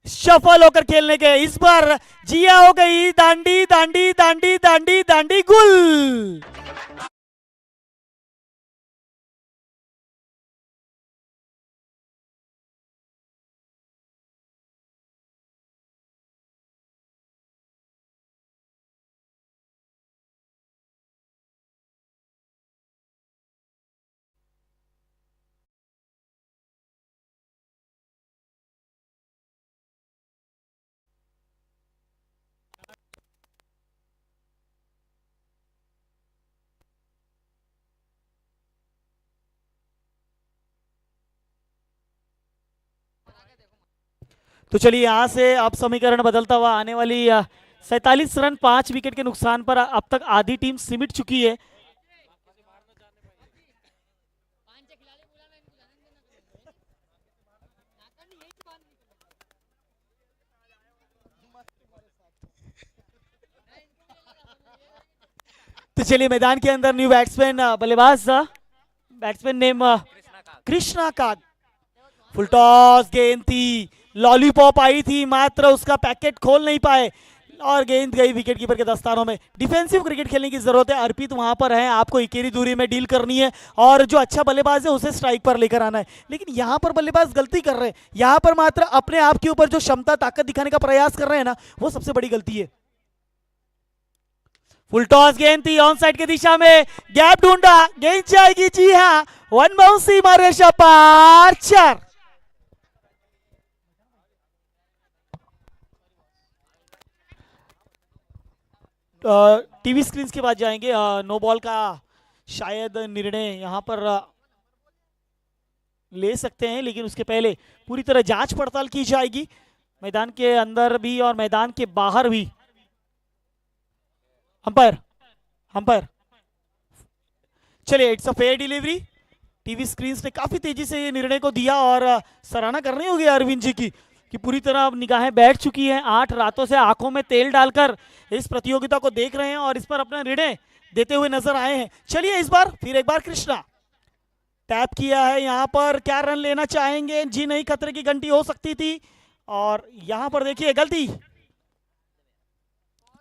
सफल होकर खेलने के। इस बार जिया हो गई दांडी दांडी दांडी दांडी दांडी गुल। तो चलिए यहाँ से अब समीकरण बदलता हुआ आने वाली 47 रन 5 विकेट के नुकसान पर अब तक आधी टीम सिमट चुकी है। तो चलिए मैदान के अंदर न्यू बैट्समैन बल्लेबाज बैट्समैन नेम कृष्णा काग। फुल टॉस गेंद थी, लॉलीपॉप आई थी, मात्र उसका पैकेट खोल नहीं पाए और गेंद गई विकेट कीपर के दस्तानों में। डिफेंसिव क्रिकेट खेलने की जरूरत है। अर्पित वहां पर है, आपको इकेरी दूरी में डील करनी है और जो अच्छा बल्लेबाज है उसे स्ट्राइक पर लेकर आना है। लेकिन यहां पर बल्लेबाज गलती कर रहे हैं। यहां पर मात्र अपने आप के ऊपर जो क्षमता ताकत दिखाने का प्रयास कर रहे हैं ना, वो सबसे बड़ी गलती है। फुल टॉस गेंद थी, ऑन साइड की दिशा में गैप ढूंढा, गेंद जाएगी। जी हाँ, वन बाउंसी मारे पार 4। टीवी स्क्रीन के बाद जाएंगे। नो बॉल का शायद निर्णय यहां पर ले सकते हैं, लेकिन उसके पहले पूरी तरह जांच पड़ताल की जाएगी मैदान के अंदर भी और मैदान के बाहर भी। अंपायर अंपायर चलिए, it's a fair delivery. TV screen ने काफी तेजी से ये निर्णय को दिया और सराहना करनी होगी अरविंद जी की कि पूरी तरह अब निगाहें बैठ चुकी हैं। 8 रातों से आंखों में तेल डालकर इस प्रतियोगिता को देख रहे हैं और इस पर अपना निर्णय देते हुए नजर आए हैं। चलिए इस बार फिर एक बार कृष्णा टैप किया है। यहां पर क्या रन लेना चाहेंगे? जी नहीं, खतरे की घंटी हो सकती थी और यहां पर देखिए गलती।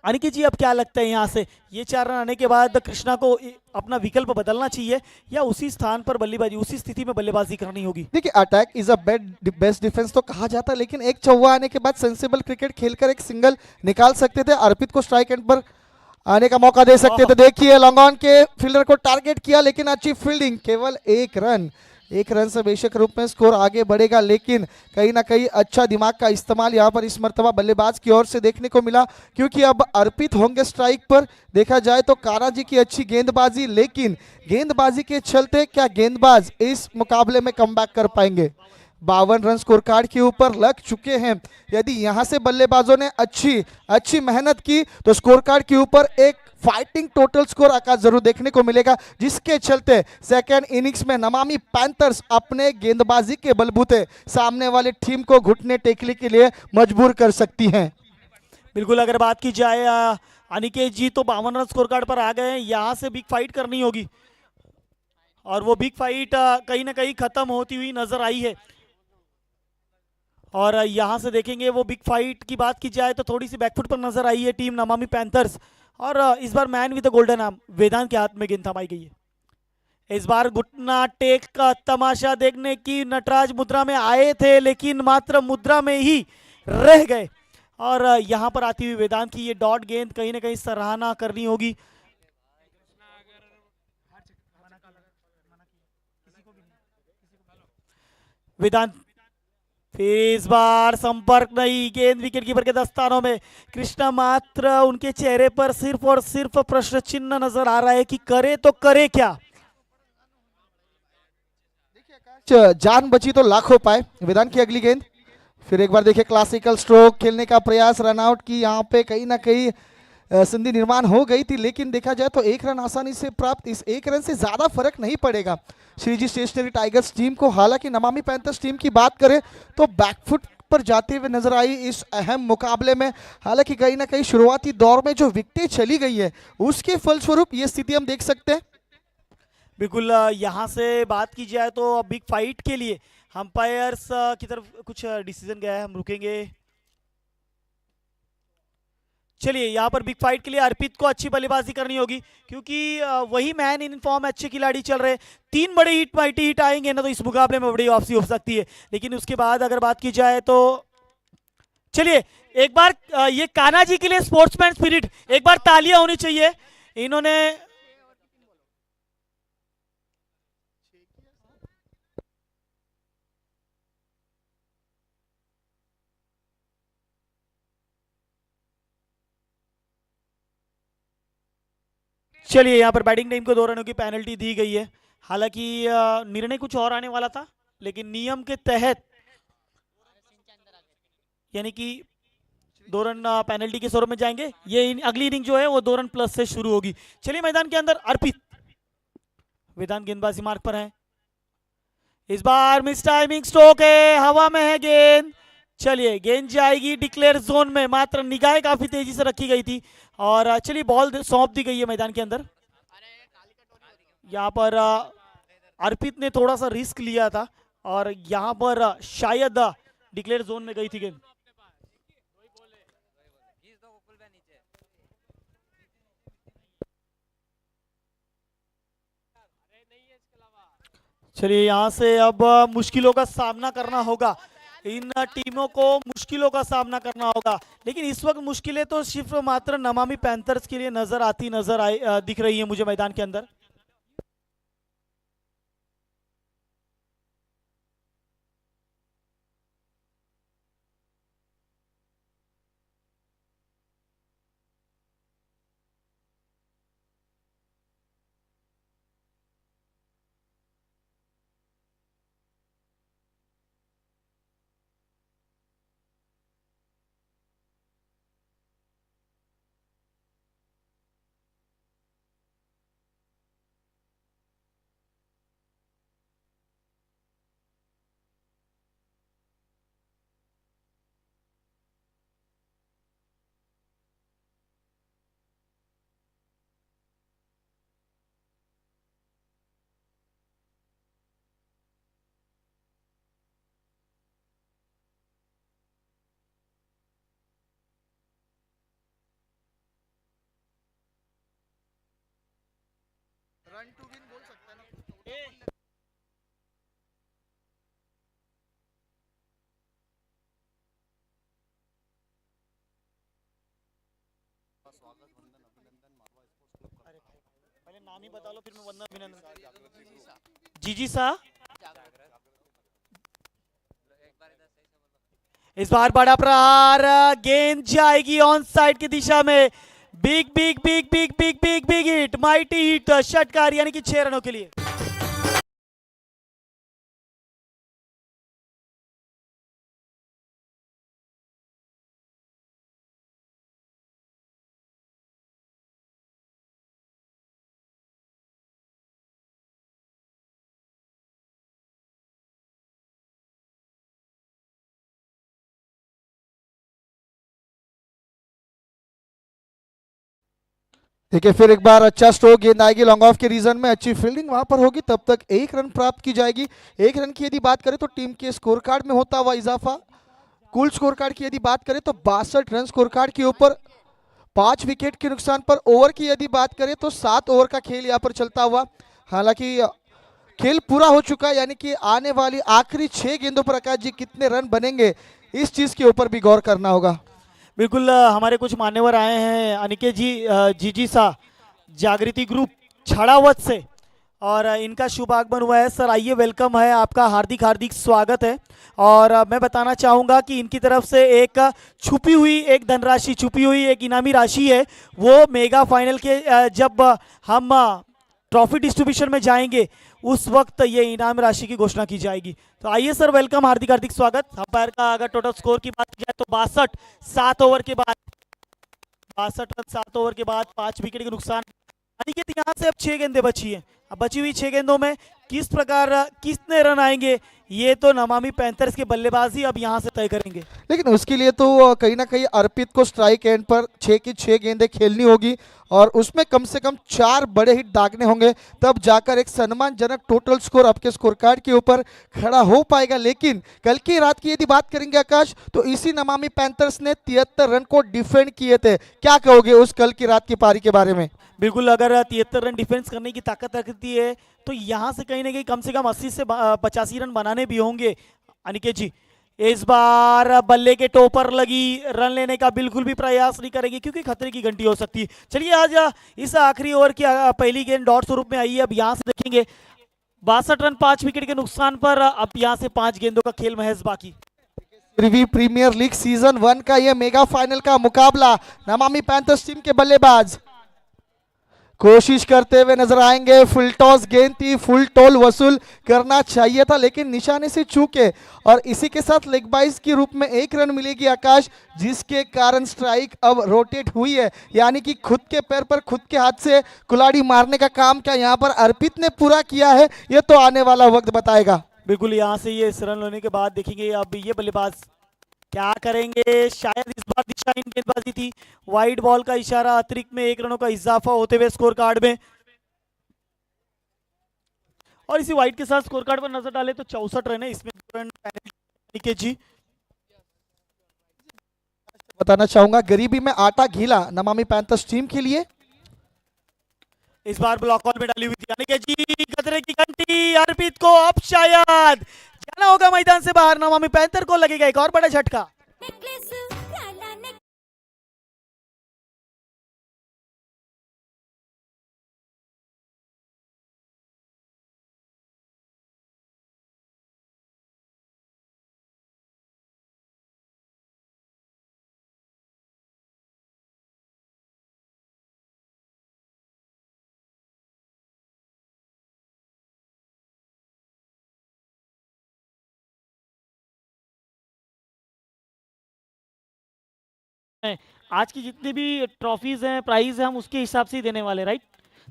अनिकेत जी, अब क्या लगता है यहाँ से ये 4 रन आने के बाद कृष्णा को अपना विकल्प बदलना चाहिए या उसी स्थान पर बल्लेबाजी, उसी स्थिति में बल्लेबाजी करनी होगी? देखिए attack is a best defence तो कहा जाता है, लेकिन एक चौवा आने के बाद सेंसिबल क्रिकेट खेलकर एक सिंगल निकाल सकते थे। अर्पित को स्ट्राइक एंड पर आने का मौका दे सकते। तो देखिए लॉन्ग ऑन के फील्डर को टारगेट किया, लेकिन अच्छी फील्डिंग, केवल एक रन से बेशक रूप में स्कोर आगे बढ़ेगा, लेकिन कहीं ना कहीं अच्छा दिमाग का इस्तेमाल यहाँ पर इस मर्तबा बल्लेबाज की ओर से देखने को मिला, क्योंकि अब अर्पित होंगे स्ट्राइक पर। देखा जाए तो कारा जी की अच्छी गेंदबाजी, लेकिन गेंदबाजी के चलते क्या गेंदबाज इस मुकाबले में कमबैक कर पाएंगे? 52 रन स्कोर कार्ड के ऊपर लग चुके हैं। यदि यहां से बल्लेबाजों ने अच्छी अच्छी मेहनत की तो स्कोर कार्ड के ऊपर एक फाइटिंग टोटल स्कोर आकाश जरूर देखने को मिलेगा, जिसके चलते सेकेंड इनिंग्स में नमामि पैंथर्स अपने गेंदबाजी के बलबूते सामने वाले टीम को घुटने टेकने के लिए मजबूर कर सकती हैं। बिल्कुल, अगर बात की जाए अनिकेत जी तो 52 रन स्कोर कार्ड पर आ गए हैं। यहाँ से बिग फाइट करनी होगी और वो बिग फाइट कहीं ना कहीं खत्म होती हुई नजर आई है। और यहाँ से देखेंगे वो बिग फाइट की बात की जाए तो थोड़ी सी बैकफुट पर नजर आई है टीम नमामि पैंथर्स। और इस बार man with the golden arm Vedant के हाथ में गेंद थमाई गई है। इस बार घुटना टेक का तमाशा देखने की नटराज मुद्रा में आए थे, लेकिन मात्र मुद्रा में ही रह गए। और यहाँ पर आती हुई वेदांत की ये डॉट गेंद कहीं ना कहीं सराहना करनी होगी। वेदांत फिर इस बार संपर्क नहीं, गेंद विकेट कीपर के दस्तानों में। कृष्णा मात्र उनके चेहरे पर सिर्फ और सिर्फ प्रश्न चिन्ह नजर आ रहा है कि करे तो करे क्या। जान बची तो लाखों पाए। वेदांत की अगली गेंद, फिर एक बार देखिए क्लासिकल स्ट्रोक खेलने का प्रयास, रनआउट की यहाँ पे कहीं ना कहीं संधि निर्माण हो गई थी, लेकिन देखा जाए तो एक रन आसानी से प्राप्त। इस एक रन से ज्यादा फर्क नहीं पड़ेगा श्रीजी स्टेशनरी टाइगर्स टीम को। हालांकि नमामि पैंथर्स टीम की बात करें तो बैकफुट पर जाते हुए नजर आई इस अहम मुकाबले में। हालांकि कहीं ना कहीं शुरुआती दौर में जो विकेटें चली गई है उसके फलस्वरूप ये स्थिति हम देख सकते हैं। बिल्कुल, यहाँ से बात की जाए तो बिग फाइट के लिए अंपायर्स की तरफ कुछ डिसीजन गया है, हम रुकेंगे। चलिए, यहाँ पर बिग फाइट के लिए अर्पित को अच्छी बल्लेबाजी करनी होगी, क्योंकि वही मैन इन फॉर्म अच्छे खिलाड़ी चल रहे। 3 बड़े हिट माइटी हिट आएंगे ना तो इस मुकाबले में बड़ी वापसी हो सकती है। लेकिन उसके बाद अगर बात की जाए तो चलिए एक बार ये कान्हा जी के लिए स्पोर्ट्समैन स्पिरिट, एक बार तालियां होनी चाहिए। इन्होंने चलिए यहाँ पर बैटिंग टीम को 2 रनों की पेनल्टी दी गई है। हालांकि निर्णय कुछ और आने वाला था, लेकिन नियम के तहत यानी कि 2 रन पेनल्टी के स्वरूप में जाएंगे। ये अगली इनिंग जो है वो 2 रन प्लस से शुरू होगी। चलिए मैदान के अंदर अर्पित, वेदांत गेंदबाजी मार्ग पर है। इस बार मिस टाइमिंग स्ट्रोक है, हवा में है गेंद। चलिए गेंद जाएगी डिक्लेयर जोन में, मात्र निगाहें काफी तेजी से रखी गई थी। और चलिए बॉल सौंप दी गई है मैदान के अंदर। यहाँ पर अर्पित ने थोड़ा सा रिस्क लिया था और यहाँ पर शायद डिक्लेयर जोन में गई थी गेंद। चलिए यहाँ से अब मुश्किलों का सामना करना होगा, इन टीमों को मुश्किलों का सामना करना होगा। लेकिन इस वक्त मुश्किलें तो सिर्फ मात्र नमामि पैंथर्स के लिए नजर आई दिख रही है मुझे मैदान के अंदर। रन टू विन बोल सकता है ना। स्वागत, वंदन, अभिनंदन, पहले नाम ही बता लो फिर मैं वंदना अभिनंदन। जीजी सा। इस बार बड़ा प्रहार, गेंद जाएगी ऑन साइड की दिशा में। Big big big big big big big hit, mighty hit, षटकार यानी कि 6 रनों के लिए। देखिए फिर एक बार अच्छा स्ट्रोक, गेंद आएगी लॉन्ग ऑफ के रीजन में, अच्छी फील्डिंग वहां पर होगी, तब तक 1 रन प्राप्त की जाएगी। 1 रन की यदि बात करें तो टीम के स्कोर कार्ड में होता हुआ इजाफा। कुल स्कोर कार्ड की यदि बात करें तो 62 रन स्कोर कार्ड के ऊपर। 5 विकेट के नुकसान पर। ओवर की यदि बात करें तो 7 ओवर का खेल यहाँ पर चलता हुआ। हालांकि खेल पूरा हो चुका है, यानी कि आने वाली आखिरी 6 गेंदों पर आकाश जी कितने रन बनेंगे, इस चीज के ऊपर भी गौर करना होगा। बिल्कुल, हमारे कुछ मान्यवर आए हैं, अनिकेत जी, जीजी सा, जागृति ग्रुप छड़ावत से, और इनका शुभ आगमन हुआ है। सर आइए, वेलकम है आपका, हार्दिक हार्दिक स्वागत है। और मैं बताना चाहूँगा कि इनकी तरफ से एक छुपी हुई एक धनराशि, छुपी हुई एक इनामी राशि है, वो मेगा फाइनल के जब हम ट्रॉफी डिस्ट्रीब्यूशन में जाएंगे उस वक्त ये इनाम राशि की घोषणा की जाएगी। तो आइए सर, वेलकम, हार्दिक हार्दिक स्वागत। अंपायर का अगर टोटल स्कोर की बात की जाए तो 62, 7 ओवर के बाद 62 रन 7 ओवर के बाद 5 विकेट के नुकसान। अनिकेत, यहाँ से अब 6 गेंदें बची हैं, अब बची हुई 6 गेंदों में किस प्रकार कितने रन आएंगे, ये तो नमामि पैंथर्स के बल्लेबाजी अब यहाँ से तय करेंगे। लेकिन उसके लिए तो कहीं ना कहीं अर्पित को स्ट्राइक एंड पर 6 की 6 गेंदें खेलनी होगी और उसमें कम से कम 4 बड़े हिट दागने होंगे, तब जाकर एक सम्मानजनक टोटल स्कोर आपके स्कोर कार्ड के ऊपर खड़ा हो पाएगा। लेकिन कल की रात की यदि बात करेंगे आकाश, तो इसी नमामि पैंथर्स ने 73 रन को डिफेंड किए थे। क्या कहोगे उस कल की रात की पारी के बारे में? बिल्कुल, अगर 73 रन डिफेंस करने की ताकत रखती है तो यहाँ से कहीं ना कहीं कम से कम 80 से 85 रन बनाने भी होंगे। अनिकेत जी, इस बार बल्ले के टोपर लगी, रन लेने का बिल्कुल भी प्रयास नहीं करेगी क्योंकि खतरे की घंटी हो सकती है। चलिए, आज इस आखिरी ओवर की पहली गेंद डॉट स्वरूप में आई है। अब यहाँ से देखेंगे 62 रन 5 विकेट के नुकसान पर, अब यहाँ से 5 गेंदों का खेल महज बाकी। प्रीवी प्रीमियर लीग सीजन 1 का यह मेगा फाइनल का मुकाबला, नमामि पैंथर्स टीम के बल्लेबाज कोशिश करते हुए नजर आएंगे। फुल टॉस गेंद थी, फुल टॉल वसूल करना चाहिए था लेकिन निशाने से चूके, और इसी के साथ लेग बाइस के रूप में 1 रन मिलेगी आकाश, जिसके कारण स्ट्राइक अब रोटेट हुई है, यानी कि खुद के पैर पर खुद के हाथ से कुल्हाड़ी मारने का काम क्या यहाँ पर अर्पित ने पूरा किया है, ये तो आने वाला वक्त बताएगा। बिल्कुल, यहाँ से ये रन लेने के बाद देखेंगे अब ये बल्लेबाज क्या करेंगे। शायद इस बार दिशाहीन गेंदबाजी थी, वाइड बॉल का इशारा, अतिरिक्त में 1 रनों का इजाफा होते हुए स्कोर कार्ड में, और इसी वाइड के साथ स्कोर कार्ड पर नजर डाले तो 64 रन है, इसमें 2 रन पेनल्टी जी। बताना चाहूंगा गरीबी में आटा घीला नमामि पैंथर्स टीम के लिए। इस बार ब्लॉक कॉल में डाली हुई थी, यानी कि जी खतरे की घंटी, अर्पित को अब शायद जाना होगा मैदान से बाहर। नमामि पैंथर को लगेगा एक और बड़ा झटका। आज की जितनी भी ट्रॉफीज हैं, प्राइज हैं, हम उसके हिसाब से ही देने वाले, right?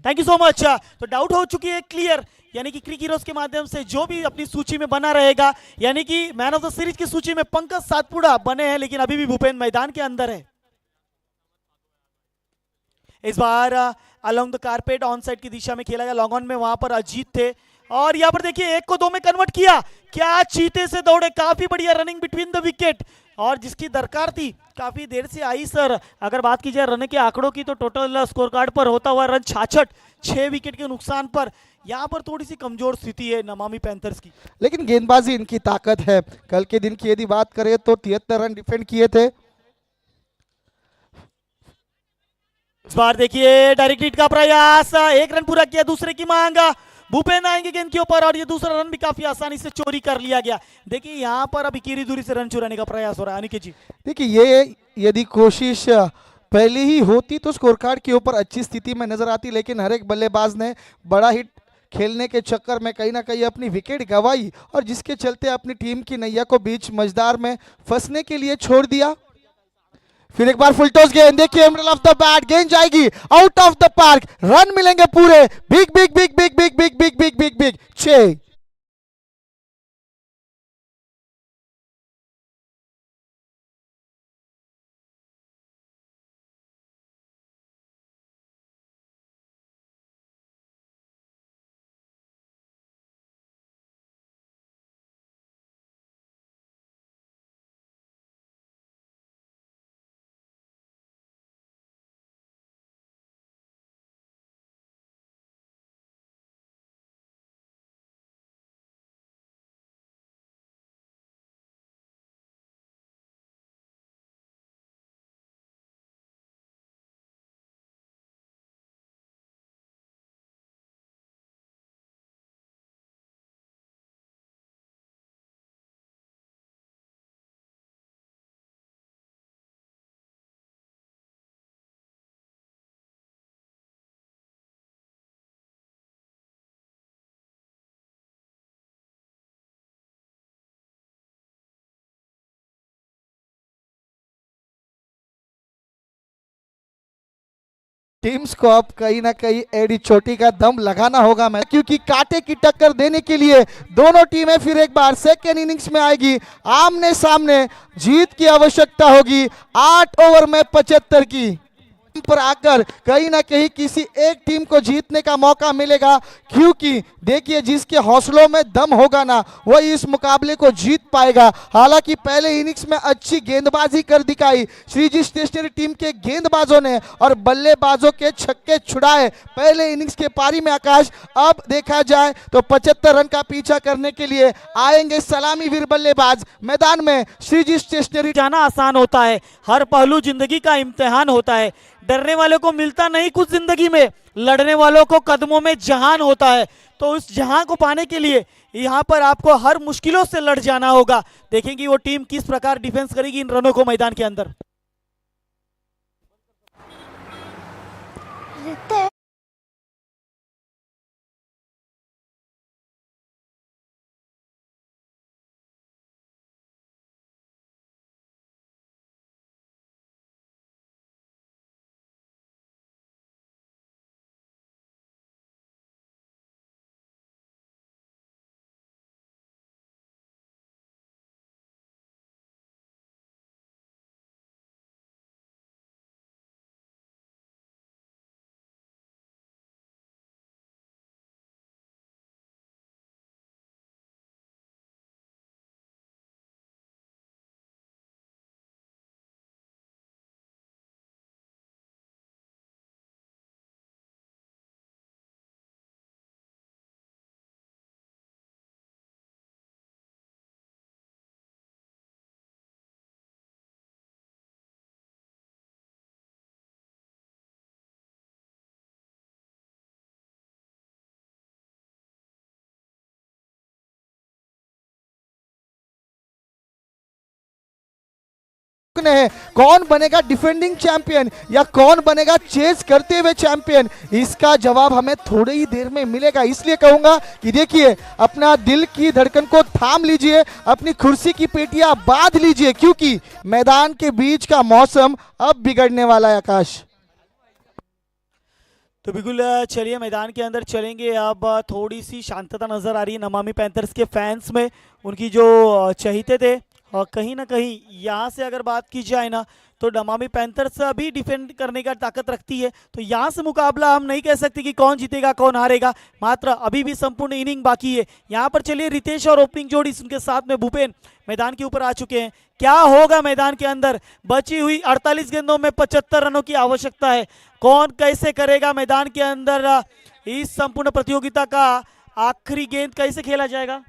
Thank you so much. तो डाउट हो चुकी है क्लियर, यानी कि क्रिक हीरोज के माध्यम से जो भी अपनी सूची में बना रहेगा, यानी कि मैन ऑफ द सीरीज की सूची में पंकज सातपुड़ा बने हैं, लेकिन अभी भी भूपेंद्र मैदान के अंदर है। इस बार along the carpet on side की दिशा में खेला गया, लॉन्ग ऑन में वहां पर अजीत थे, और यहाँ पर देखिए 1 को 2 में कन्वर्ट किया, क्या चीते से दौड़े, काफी बढ़िया रनिंग बिटवीन द विकेट, और जिसकी दरकार थी काफी देर से आई। सर अगर बात की जाए रन के आंकड़ों की तो टोटल स्कोर कार्ड पर होता हुआ रन 66, 6 विकेट के नुकसान पर, यहाँ पर थोड़ी सी कमजोर स्थिति है नमामि पैंथर्स की, लेकिन गेंदबाजी इनकी ताकत है। कल के दिन की यदि बात करें तो 73 रन डिफेंड किए थे। इस बार देखिए डायरेक्ट हिट का प्रयास, एक रन पूरा किया, दूसरे की मांग, भूपेंद्र आएंगे गेंद के ऊपर और ये दूसरा रन भी काफी आसानी से चोरी कर लिया गया। देखिए यहाँ पर अब इकीरी दूरी से रन चुराने का प्रयास हो रहा है अनिकेत जी। देखिए ये यदि कोशिश पहले ही होती तो स्कोर कार्ड के ऊपर अच्छी स्थिति में नजर आती, लेकिन हर एक बल्लेबाज ने बड़ा हिट खेलने के चक्कर में कहीं ना कहीं अपनी विकेट गंवाई और जिसके चलते अपनी टीम की नैया को बीच मझदार में फंसने के लिए छोड़ दिया। फिर एक बार फुल टॉस गेंद, देखिए मिडल ऑफ द बैट, गेंद जाएगी out of the park, run मिलेंगे पूरे, big big big big big big big big big big 6। Teams को अब कहीं ना कहीं एडी चोटी का दम लगाना होगा मैं, क्योंकि कांटे की टक्कर देने के लिए दोनों टीमें फिर एक बार सेकेंड इनिंग्स में आएगी, आमने सामने जीत की आवश्यकता होगी 8 ओवर में 75 की पर आकर कहीं ना कहीं किसी एक टीम को जीतने का मौका मिलेगा, क्योंकि देखिए जिसके हौसलों में दम होगा ना वही इस मुकाबले को जीत पाएगा। हालांकि पहले इनिंग्स में अच्छी गेंदबाजी कर दिखाई श्रीजी स्टेशनरी टीम के गेंदबाजों ने और बल्लेबाजों के छक्के छुड़ाए पहले इनिंग्स के पारी में आकाश। अब देखा जाए तो 75 रन का पीछा करने के लिए आएंगे सलामी वीर बल्लेबाज मैदान में श्रीजी स्टेशनरी। जाना आसान होता है, हर पहलू जिंदगी का इम्तिहान होता है, डरने वालों को मिलता नहीं कुछ जिंदगी में, लड़ने वालों को कदमों में जहान होता है। तो उस जहां को पाने के लिए यहां पर आपको हर मुश्किलों से लड़ जाना होगा। देखेंगे वो टीम किस प्रकार डिफेंस करेगी इन रनों को मैदान के अंदर। है कौन बनेगा डिफेंडिंग चैंपियन या कौन बनेगा चेस करते हुए चैंपियन, इसका जवाब हमें थोड़ी ही देर में मिलेगा। इसलिए कहूंगा कि देखिए अपना दिल की धड़कन को थाम लीजिए, अपनी कुर्सी की पेटियां बांध लीजिए, क्योंकि मैदान के बीच का मौसम अब बिगड़ने वाला है आकाश। तो बिल्कुल चलिए मैदान के अंदर चलेंगे। अब थोड़ी सी शांतता नजर आ रही है नमामि पैंथर्स के फैंस में, उनकी जो चहीते थे और कहीं ना कहीं यहाँ से अगर बात की जाए ना तो नमामि पैंथर्स अभी डिफेंड करने का ताकत रखती है। तो यहाँ से मुकाबला हम नहीं कह सकते कि कौन जीतेगा कौन हारेगा, मात्र अभी भी संपूर्ण इनिंग बाकी है। यहाँ पर चलिए रितेश और ओपनिंग जोड़ी उनके साथ में भूपेन मैदान के ऊपर आ चुके हैं। क्या होगा मैदान के अंदर, बची हुई 48 गेंदों में 75 रनों की आवश्यकता है। कौन कैसे करेगा मैदान के अंदर इस संपूर्ण प्रतियोगिता का आखिरी गेंद कैसे खेला जाएगा।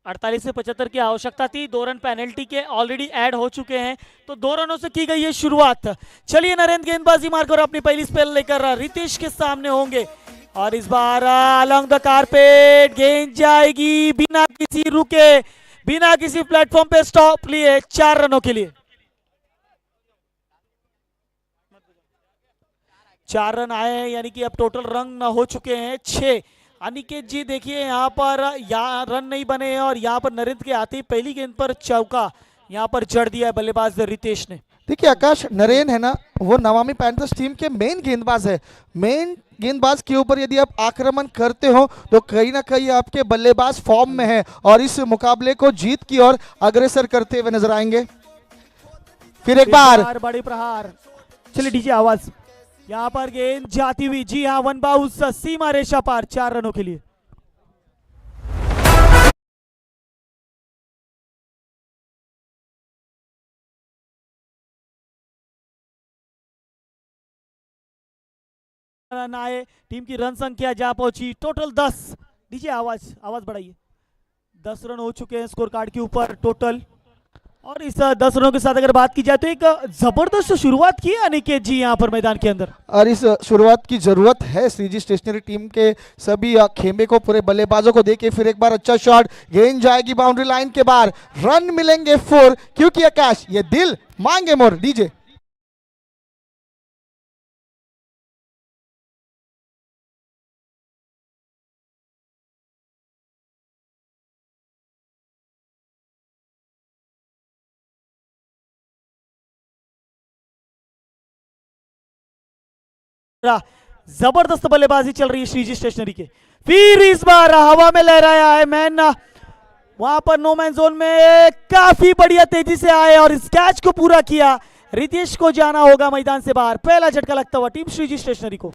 48 से 75 की आवश्यकता थी, 2 रन पेनल्टी के ऑलरेडी ऐड हो चुके हैं, तो 2 रनों से की गई है शुरुआत। चलिए नरेंद्र गेंदबाजी मारकर अपनी पहली स्पेल लेकर रितेश के सामने होंगे और इस बार अलोंग द कारपेट गेंद जाएगी बिना किसी रुके, बिना किसी प्लेटफॉर्म पे स्टॉप लिए 4 रनों के लिए। 4 रन आए हैं, यानी कि अब टोटल रन हो चुके हैं 6। अनिकेत जी देखिए यहाँ पर यहाँ रन नहीं बने हैं और यहाँ पर नरेंद्र के आते ही पहली गेंद पर चौका यहाँ पर जड़ दिया है बल्लेबाज रितेश ने। देखिए आकाश, नरेन है ना, वो नमामि पैंथर्स टीम के मेन गेंदबाज है। मेन गेंदबाज के ऊपर यदि आप आक्रमण करते हो तो कहीं ना कहीं आपके बल्लेबाज फॉर्म में है और इस मुकाबले को जीत की ओर अग्रसर करते हुए नजर आएंगे। फिर एक बार बड़ी प्रहार, चलिए डीजे आवाज, यहाँ पर गेंद जाती हुई, जी हाँ, 1 बाउंस सीमा रेखा पार 4 रनों के लिए। रन आए, टीम की रन संख्या जा पहुंची टोटल 10। डीजे आवाज बढ़ाइए। 10 रन हो चुके हैं स्कोर कार्ड के ऊपर टोटल, और इस 10 रनों के साथ अगर बात की जाए तो एक जबरदस्त शुरुआत की है अनिकेत जी यहाँ पर मैदान के अंदर, और इस शुरुआत की जरूरत है श्रीजी स्टेशनरी टीम के सभी खेमे को, पूरे बल्लेबाजों को देके। फिर एक बार अच्छा शॉट, गेंद जाएगी बाउंड्री लाइन के बाहर, रन मिलेंगे 4, क्योंकि आकाश ये दिल मांगे मोर। डीजे जबरदस्त बल्लेबाजी चल रही है श्रीजी स्टेशनरी के। फिर इस बार हवा में लहराया है मैन, वहां पर नो मैन जोन में काफी बढ़िया तेजी से आए और इस कैच को पूरा किया। रितेश को जाना होगा मैदान से बाहर, पहला झटका लगता हुआ टीम श्रीजी स्टेशनरी को।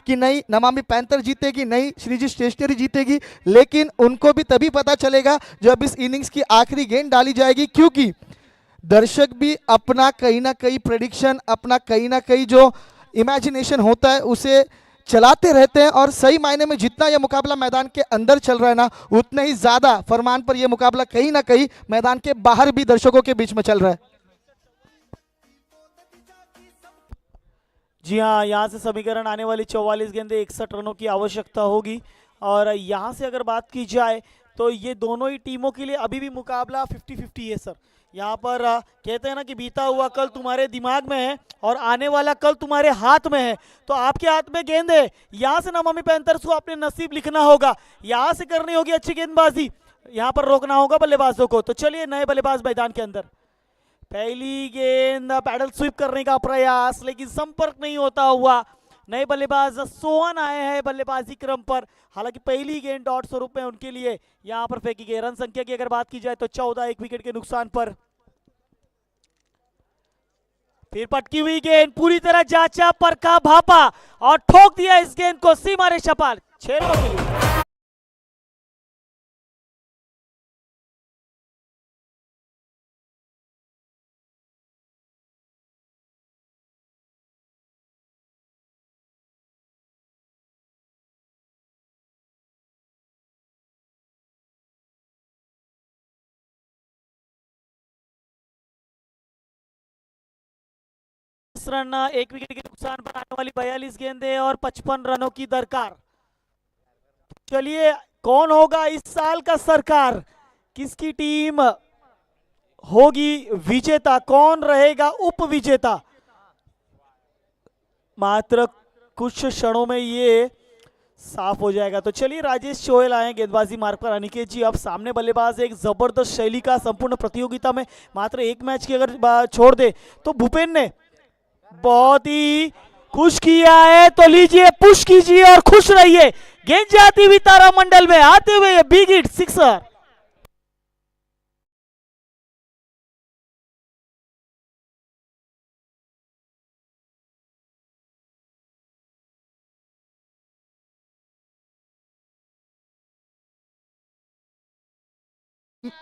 कि नहीं नमामि पैंथर जीतेगी, नहीं श्रीजी स्टेशनरी जीतेगी, लेकिन उनको भी तभी पता चलेगा जब इस इनिंग्स की आखिरी गेंद डाली जाएगी, क्योंकि दर्शक भी अपना कहीं ना कहीं प्रेडिक्शन, अपना कहीं ना कहीं जो इमेजिनेशन होता है उसे चलाते रहते हैं। और सही मायने में जितना यह मुकाबला मैदान के अंदर चल रहा है ना, उतने ही ज्यादा फरमान पर यह मुकाबला कहीं ना कहीं मैदान के बाहर भी दर्शकों के बीच में चल रहा है। जी हाँ, यहाँ से समीकरण आने वाली 44 गेंदें 61 रनों की आवश्यकता होगी, और यहाँ से अगर बात की जाए तो ये दोनों ही टीमों के लिए अभी भी मुकाबला 50-50 है सर। यहाँ पर कहते हैं ना कि बीता हुआ कल तुम्हारे दिमाग में है और आने वाला कल तुम्हारे हाथ में है, तो आपके हाथ में गेंद है। यहाँ से नमामि पैंथर्स को अपने नसीब लिखना होगा, यहाँ से करनी होगी अच्छी गेंदबाजी, यहाँ पर रोकना होगा बल्लेबाजों को। तो चलिए नए बल्लेबाज मैदान के अंदर, पहली गेंद पैडल स्वीप करने का प्रयास, लेकिन संपर्क नहीं होता हुआ। नए बल्लेबाज सोहन आए हैं बल्लेबाजी क्रम पर, हालांकि पहली गेंद डॉट स्वरूप में उनके लिए यहां पर फेंकी गई। रन संख्या की अगर बात की जाए तो 14, 1 विकेट के नुकसान पर। फिर पटकी हुई गेंद पूरी तरह जांचा, परखा, भापा और ठोक दिया इस गेंद को सीमा रेखा पार 6 रनों के लिए। रन 1 विकेट के नुकसान पर आने वाली 42 गेंदें और 55 रनों की दरकार। चलिए कौन होगा इस साल का सरकार, किसकी टीम होगी विजेता, कौन रहेगा उप विजेता, मात्र कुछ क्षणों में ये साफ हो जाएगा। तो चलिए राजेश चोहेल आए गेंदबाजी मार्ग पर। अनिकेत जी, अब सामने बल्लेबाज एक जबरदस्त शैली का, संपूर्ण प्रतियोगिता में मात्र एक मैच की अगर छोड़ दे तो भूपेन ने बहुत ही खुश किया है, तो लीजिए पुश कीजिए और खुश रहिए। गेंद जाती हुई तारामंडल में आते हुए big hit sixer.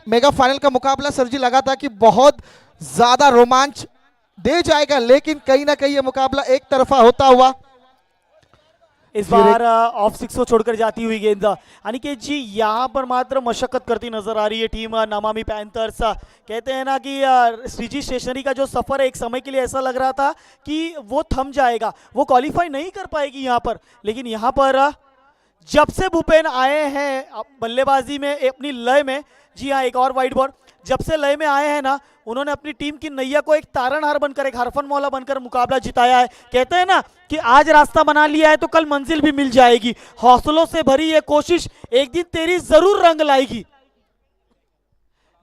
Mega final का मुकाबला सर जी लगा था कि बहुत ज्यादा रोमांच दे जाएगा, लेकिन कहीं ना कहीं ये मुकाबला एक तरफा होता हुआ इस बार ऑफ सिक्स को छोड़कर जाती हुई गेंद। अनिकेत जी यहाँ पर मात्र मशक्कत करती नजर आ रही है टीम नमामि पैंथर्स। कहते हैं ना कि श्रीजी स्टेशनरी का जो सफर है एक समय के लिए ऐसा लग रहा था कि वो थम जाएगा, वो क्वालिफाई नहीं कर पाएगी यहाँ पर, लेकिन यहाँ पर जब से भूपेन आए हैं बल्लेबाजी में अपनी लय में, जी हाँ एक और वाइट बॉल, जब से लय में आए हैं ना उन्होंने अपनी टीम की नैया को एक तारणहार बनकर, एक हरफन मौला बनकर मुकाबला जिताया है। कहते हैं ना कि आज रास्ता बना लिया है तो कल मंजिल भी मिल जाएगी। हौसलों से भरी ये कोशिश एक दिन तेरी जरूर रंग लाएगी।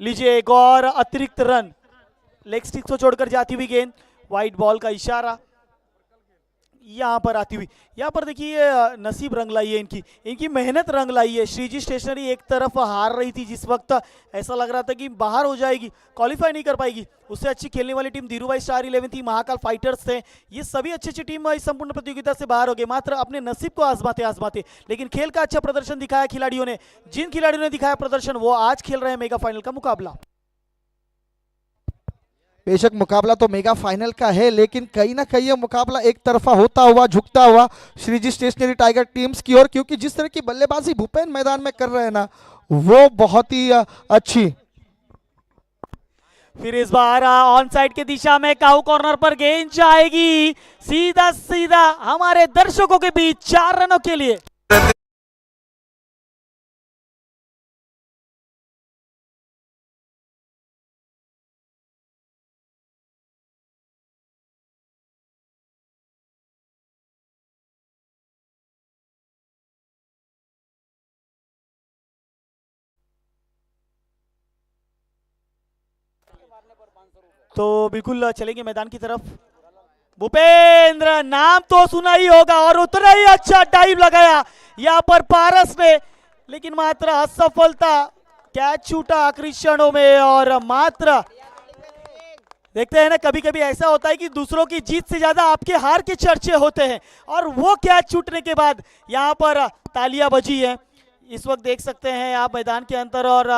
लीजिए एक और अतिरिक्त रन, लेग स्टिक को छोड़कर जाती हुई गेंद, व्हाइट बॉल का इशारा यहाँ पर आती हुई। यहाँ पर देखिए नसीब रंग लाई है इनकी, इनकी मेहनत रंग लाई है। श्रीजी स्टेशनरी एक तरफ हार रही थी जिस वक्त, ऐसा लग रहा था कि बाहर हो जाएगी, क्वालिफाई नहीं कर पाएगी। उससे अच्छी खेलने वाली टीम धीरूभाई स्टार 11 थी, महाकाल फाइटर्स थे, ये सभी अच्छी अच्छी टीम इस संपूर्ण प्रतियोगिता से बाहर हो गए, मात्र अपने नसीब को आजमाते आजमाते। लेकिन खेल का अच्छा प्रदर्शन दिखाया खिलाड़ियों ने, जिन खिलाड़ियों ने दिखाया प्रदर्शन वो आज खेल रहे हैं मेगा फाइनल का मुकाबला। बेशक मुकाबला तो मेगा फाइनल का है, लेकिन कहीं ना कहीं ये मुकाबला एक तरफा होता हुआ, झुकता हुआ श्रीजी स्टेशनरी टाइगर टीम्स की ओर, क्योंकि जिस तरह की बल्लेबाजी भूपेन मैदान में कर रहे हैं ना वो बहुत ही अच्छी। फिर इस बार ऑन साइड की दिशा में काऊ कॉर्नर पर गेंद जाएगी सीधा सीधा हमारे दर्शकों के बीच 4 रनों के लिए। तो बिल्कुल चलेंगे मैदान की तरफ। भूपेंद्र नाम तो सुना ही होगा और उतना ही अच्छा डाइव लगाया यहाँ पर पारस ने, लेकिन मात्र असफलता, कैच छूटा आखिरी क्षणों में। और मात्र देखते हैं ना कभी कभी ऐसा होता है कि दूसरों की जीत से ज्यादा आपके हार के चर्चे होते हैं, और वो कैच छूटने के बाद यहाँ पर तालियां बजी है। इस वक्त देख सकते हैं आप मैदान के अंदर, और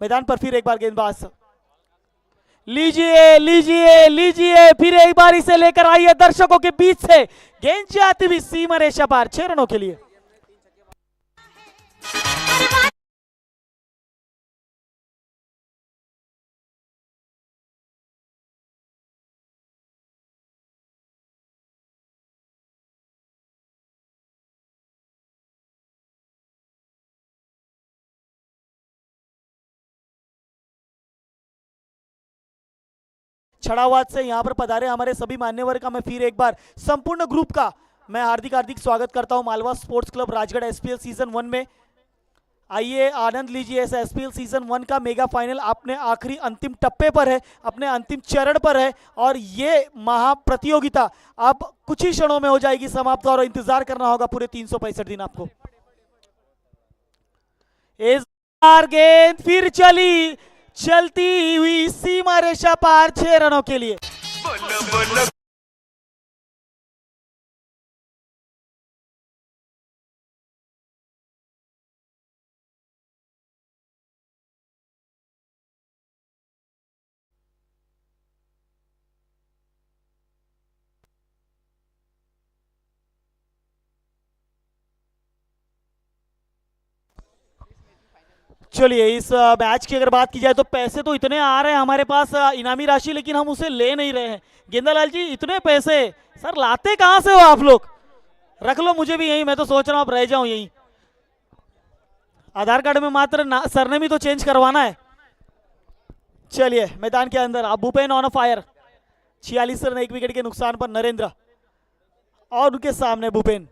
मैदान पर फिर एक बार गेंदबाज, लीजिए लीजिए लीजिए फिर एक बार इसे लेकर आइए दर्शकों के बीच से, गेंद जाती हुई सीमा रेखा पार 6 रनों के लिए। छड़ावाद से यहाँ पर पधारे हमारे सभी मान्यवर का मैं फिर एक बार संपूर्ण ग्रुप का मैं हार्दिक हार्दिक स्वागत करता हूँ Malwa sports club Rajgarh SPL season 1 में। आइए आनंद लीजिए इस एसपीएल सीजन 1 का मेगा फाइनल अपने आखिरी अंतिम टप्पे पर है, अपने अंतिम चरण पर है, और ये महाप्रतियोगिता अब कुछ ही क्षणों में हो जाएगी समाप्त, और इंतजार करना होगा पूरे 365 दिन आपको। इस बार गेंद फिर चली, चलती हुई सीमा रेखा पार 6 रनों के लिए। चलिए इस मैच की अगर बात की जाए तो पैसे तो इतने आ रहे हैं हमारे पास इनामी राशि, लेकिन हम उसे ले नहीं रहे हैं। गेंदालाल जी इतने पैसे सर लाते कहां से हो आप लोग? रख लो मुझे भी यहीं, मैं तो सोच रहा हूं अब रह जाऊं यहीं। आधार कार्ड में मात्र सरनेम ही तो चेंज करवाना है। चलिए मैदान के अंदर अब Bhupen on fire, 46 run 1 wicket के नुकसान पर नरेंद्र, और उनके सामने भूपेन।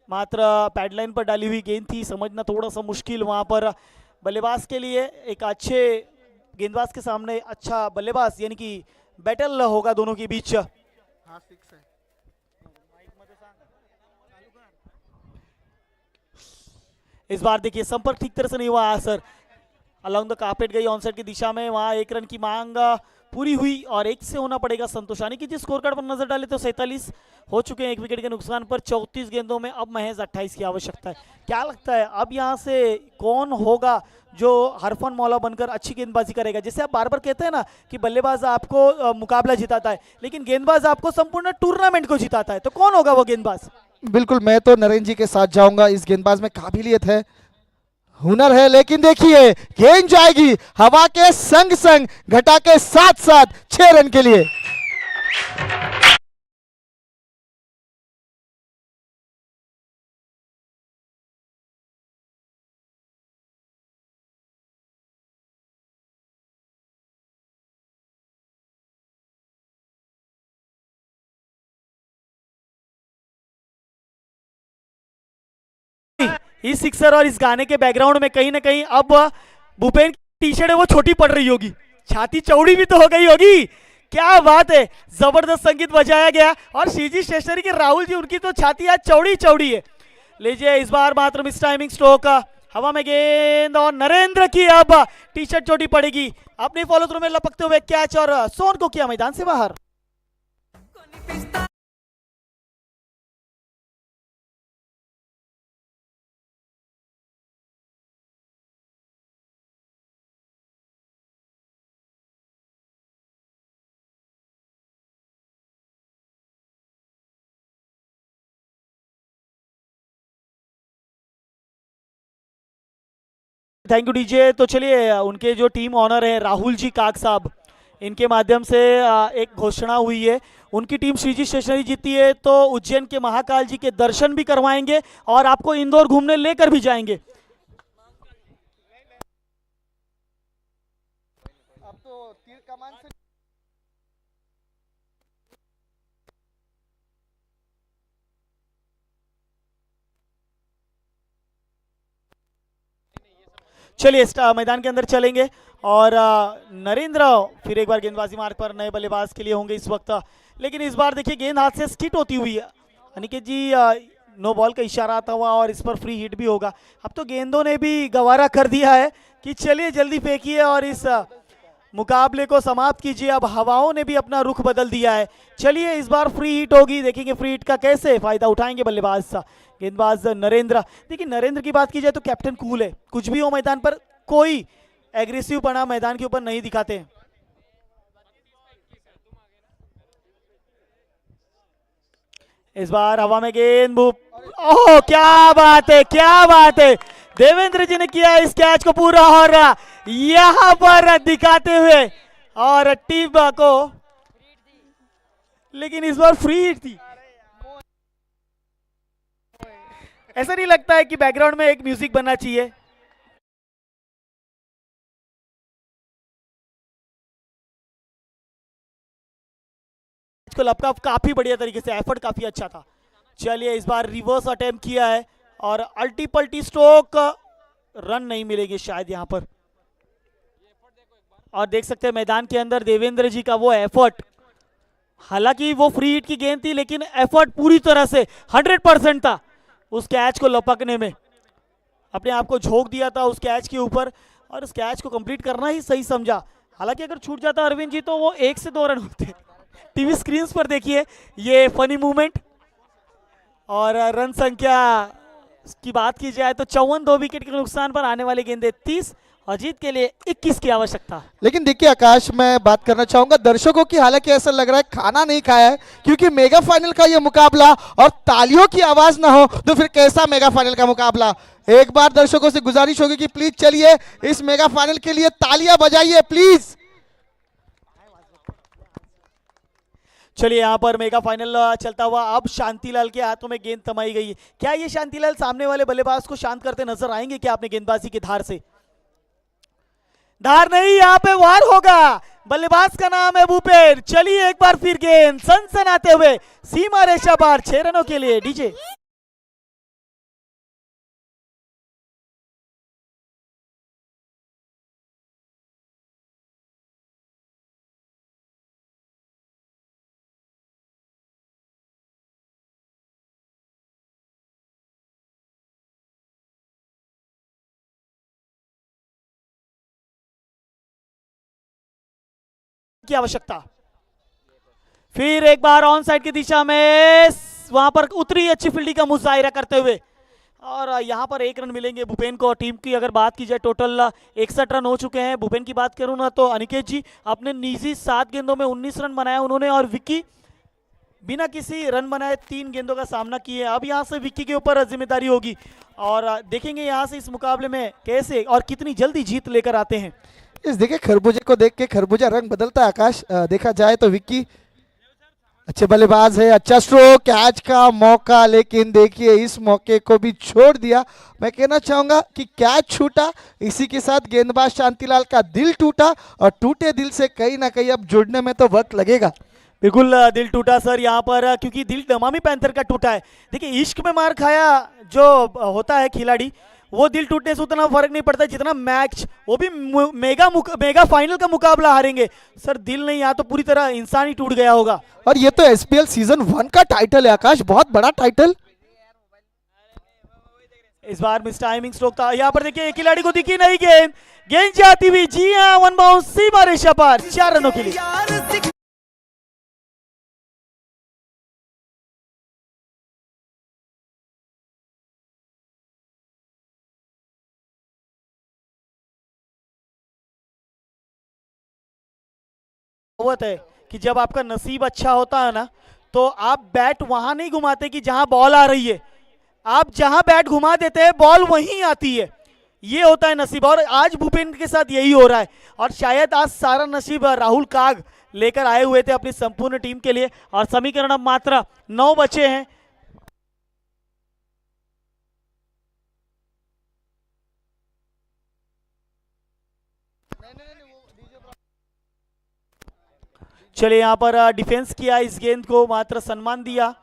मात्र पैडलाइन पर डाली हुई गेंद थी, समझना थोड़ा सा मुश्किल वहां पर बल्लेबाज के लिए। एक अच्छे गेंदबाज के सामने अच्छा बल्लेबाज, यानी कि बैटल होगा दोनों के बीच। इस बार देखिए संपर्क ठीक तरह से नहीं हुआ सर, अलॉन्ग द कार्पेट गई ऑनसाइड की दिशा में, वहां 1 रन की मांग पूरी हुई और एक से होना पड़ेगा संतोष। यानी कि जिस स्कोर कार्ड पर नजर डाले तो 47 हो चुके हैं एक विकेट के नुकसान पर 34 गेंदों में, अब महज 28 की आवश्यकता है। क्या लगता है अब यहाँ से कौन होगा जो हरफन मौला बनकर अच्छी गेंदबाजी करेगा? जैसे आप बार बार कहते हैं ना कि बल्लेबाज आपको मुकाबला जिताता है, लेकिन गेंदबाज आपको संपूर्ण टूर्नामेंट को जिताता है, तो कौन होगा वो गेंदबाज? बिल्कुल, मैं तो नरेंद्र जी के साथ जाऊंगा। इस गेंदबाज में काबिलियत है, हुनर है, लेकिन देखिए गेंद जाएगी हवा के संग संग, घटा के साथ साथ 6 रन के लिए। इस सिक्सर और इस गाने के बैकग्राउंड में कहीं ना कहीं अब भूपेन की टी शर्ट है वो छोटी पड़ रही होगी, छाती चौड़ी भी तो हो गई होगी। क्या बात है, जबरदस्त संगीत बजाया गया। और सीजी स्टेशनरी के राहुल जी, उनकी तो छाती आज चौड़ी चौड़ी है। लीजिए इस बार मात्र मिस टाइमिंग स्ट्रोक, हवा में गेंद और नरेंद्र की अब टी शर्ट चोटी पड़ेगी। अपने फॉलो थ्रू में लपकते हुए कैच और सोन को किया मैदान से बाहर। Thank you DJ. तो चलिए उनके जो टीम ऑनर है राहुल जी काक साहब, इनके माध्यम से एक घोषणा हुई है। उनकी टीम श्रीजी स्टेशनरी जीती है तो उज्जैन के महाकाल जी के दर्शन भी करवाएंगे और आपको इंदौर घूमने लेकर भी जाएंगे। अब तो तीर कमान से चलिए मैदान के अंदर चलेंगे और नरेंद्र फिर एक बार गेंदबाजी मार्ग पर नए बल्लेबाज के लिए होंगे इस वक्त। लेकिन इस बार देखिए गेंद हाथ से स्किट होती हुई है, अनिकेत जी नो बॉल का इशारा आता हुआ और इस पर फ्री हिट भी होगा। अब तो गेंदों ने भी गवारा कर दिया है कि चलिए जल्दी फेंकिए और इस मुकाबले को समाप्त कीजिए। अब हवाओं ने भी अपना रुख बदल दिया है। चलिए इस बार फ्री हिट होगी, देखेंगे फ्री हिट का कैसे फायदा उठाएंगे बल्लेबाज सा गेंदबाज नरेंद्र। देखिए नरेंद्र की बात की जाए तो कैप्टन कूल है, कुछ भी हो मैदान पर कोई एग्रेसिव पना मैदान के ऊपर नहीं दिखाते। इस बार हवा में गेंद ओह क्या बात है, क्या बात है, देवेंद्र जी ने किया इस कैच को पूरा और यहां पर दिखाते हुए और टीम को, लेकिन इस बार फ्री हिट थी। ऐसा नहीं लगता है कि बैकग्राउंड में एक म्यूजिक बनना चाहिए? को लपका काफी बढ़िया तरीके से, एफर्ट काफी अच्छा था। चलिए इस बार रिवर्स अटेम्प्ट किया है और अल्टी पल्टी स्ट्रोक, रन नहीं मिलेंगे शायद यहां पर। और देख सकते हैं मैदान के अंदर देवेंद्र जी का वो एफर्ट, हालांकि वो फ्री हिट की गेंद थी लेकिन एफर्ट पूरी तरह से 100% था उस कैच को लपकने में। अपने आप को झोंक दिया था उस कैच के ऊपर और उस कैच को कंप्लीट करना ही सही समझा। हालांकि अगर छूट जाता अरविंद जी तो वो 1 से 2 रन होते। टीवी स्क्रीन पर देखिए ये फनी मूवमेंट। और रन संख्या की बात की जाए तो 54, 2 विकेट के नुकसान पर आने वाली गेंदें 30 और जीत के लिए 21 की आवश्यकता। लेकिन देखिए आकाश, मैं बात करना चाहूंगा दर्शकों की, हालांकि ऐसा लग रहा है खाना नहीं खाया है, क्योंकि मेगा फाइनल का ये मुकाबला और तालियों की आवाज ना हो तो फिर कैसा मेगा फाइनल का मुकाबला। एक बार दर्शकों से गुजारिश होगी कि प्लीज चलिए इस मेगा फाइनल के लिए तालियां बजाइए प्लीज। चलिए यहाँ पर मेगा फाइनल चलता हुआ अब शांतिलाल के हाथों में गेंद थमाई गई है। क्या ये शांतिलाल सामने वाले बल्लेबाज को शांत करते नजर आएंगे क्या अपने गेंदबाजी की धार से? धार नहीं, यहाँ पे वार होगा। बल्लेबाज का नाम है भूपेन। चलिए एक बार फिर गेंद सनसनाते हुए सीमा रेखा पार 6 रनों के लिए डीजे। की आवश्यकता। फिर एक बार ऑन साइड की दिशा में वहां पर उतरी अच्छी फील्डिंग का मुजाहिरा करते हुए, और यहाँ पर 1 रन मिलेंगे भूपेन को। टीम की अगर बात की जाए टोटल 61 रन हो चुके हैं। भूपेन की बात करूं ना तो अनिकेत जी अपने निजी 7 गेंदों में 19 रन बनाया उन्होंने, और विक्की बिना किसी रन बनाए 3 गेंदों का सामना किए। अब यहाँ से विक्की के ऊपर जिम्मेदारी होगी, और देखेंगे यहाँ से इस मुकाबले में कैसे और कितनी जल्दी जीत लेकर आते हैं। इस देखिए खरबूजे को देख के खरबूजा रंग बदलता है आकाश। देखा जाए तो विक्की अच्छे बल्लेबाज है, अच्छा स्ट्रोक, कैच का मौका, लेकिन देखिए इस मौके को भी छोड़ दिया। मैं कहना चाहूंगा कि कैच छूटा, इसी के साथ गेंदबाज शांतिलाल का दिल टूटा, और टूटे दिल से कहीं ना कहीं अब जुड़ने में तो वक्त लगेगा। बिल्कुल दिल टूटा सर यहाँ पर, क्योंकि दिल नमामि पैंथर का टूटा है। देखिए इश्क में मार खाया जो होता है खिलाड़ी, वो दिल टूटने से उतना फर्क नहीं पड़ता जितना मैच, वो भी मेगा फाइनल का मुकाबला हारेंगे सर। दिल नहीं यहाँ तो पूरी तरह इंसान ही टूट गया होगा। और ये तो एसपीएल सीजन 1 का टाइटल है आकाश, बहुत बड़ा टाइटल। इस बार मिस टाइमिंग स्ट्रोक था यहाँ पर। देखिए खिलाड़ी को दिखी नहीं गेंद, गेंद जाती हुई जी हाँ 1 बाउंस सीमा रेखा पर 4 रनों के लिए। है कि जब आपका नसीब अच्छा होता है ना, तो आप बैट वहां नहीं घुमाते कि जहां बॉल आ रही है, आप जहां बैट घुमा देते हैं बॉल वहीं आती है। ये होता है नसीब, और आज भूपेन के साथ यही हो रहा है। और शायद आज सारा नसीब राहुल काग लेकर आए हुए थे अपनी संपूर्ण टीम के लिए। और समीकरण अब मात्र 9 बचे हैं। चलिए यहाँ पर डिफेंस किया, इस गेंद को मात्र सम्मान दिया।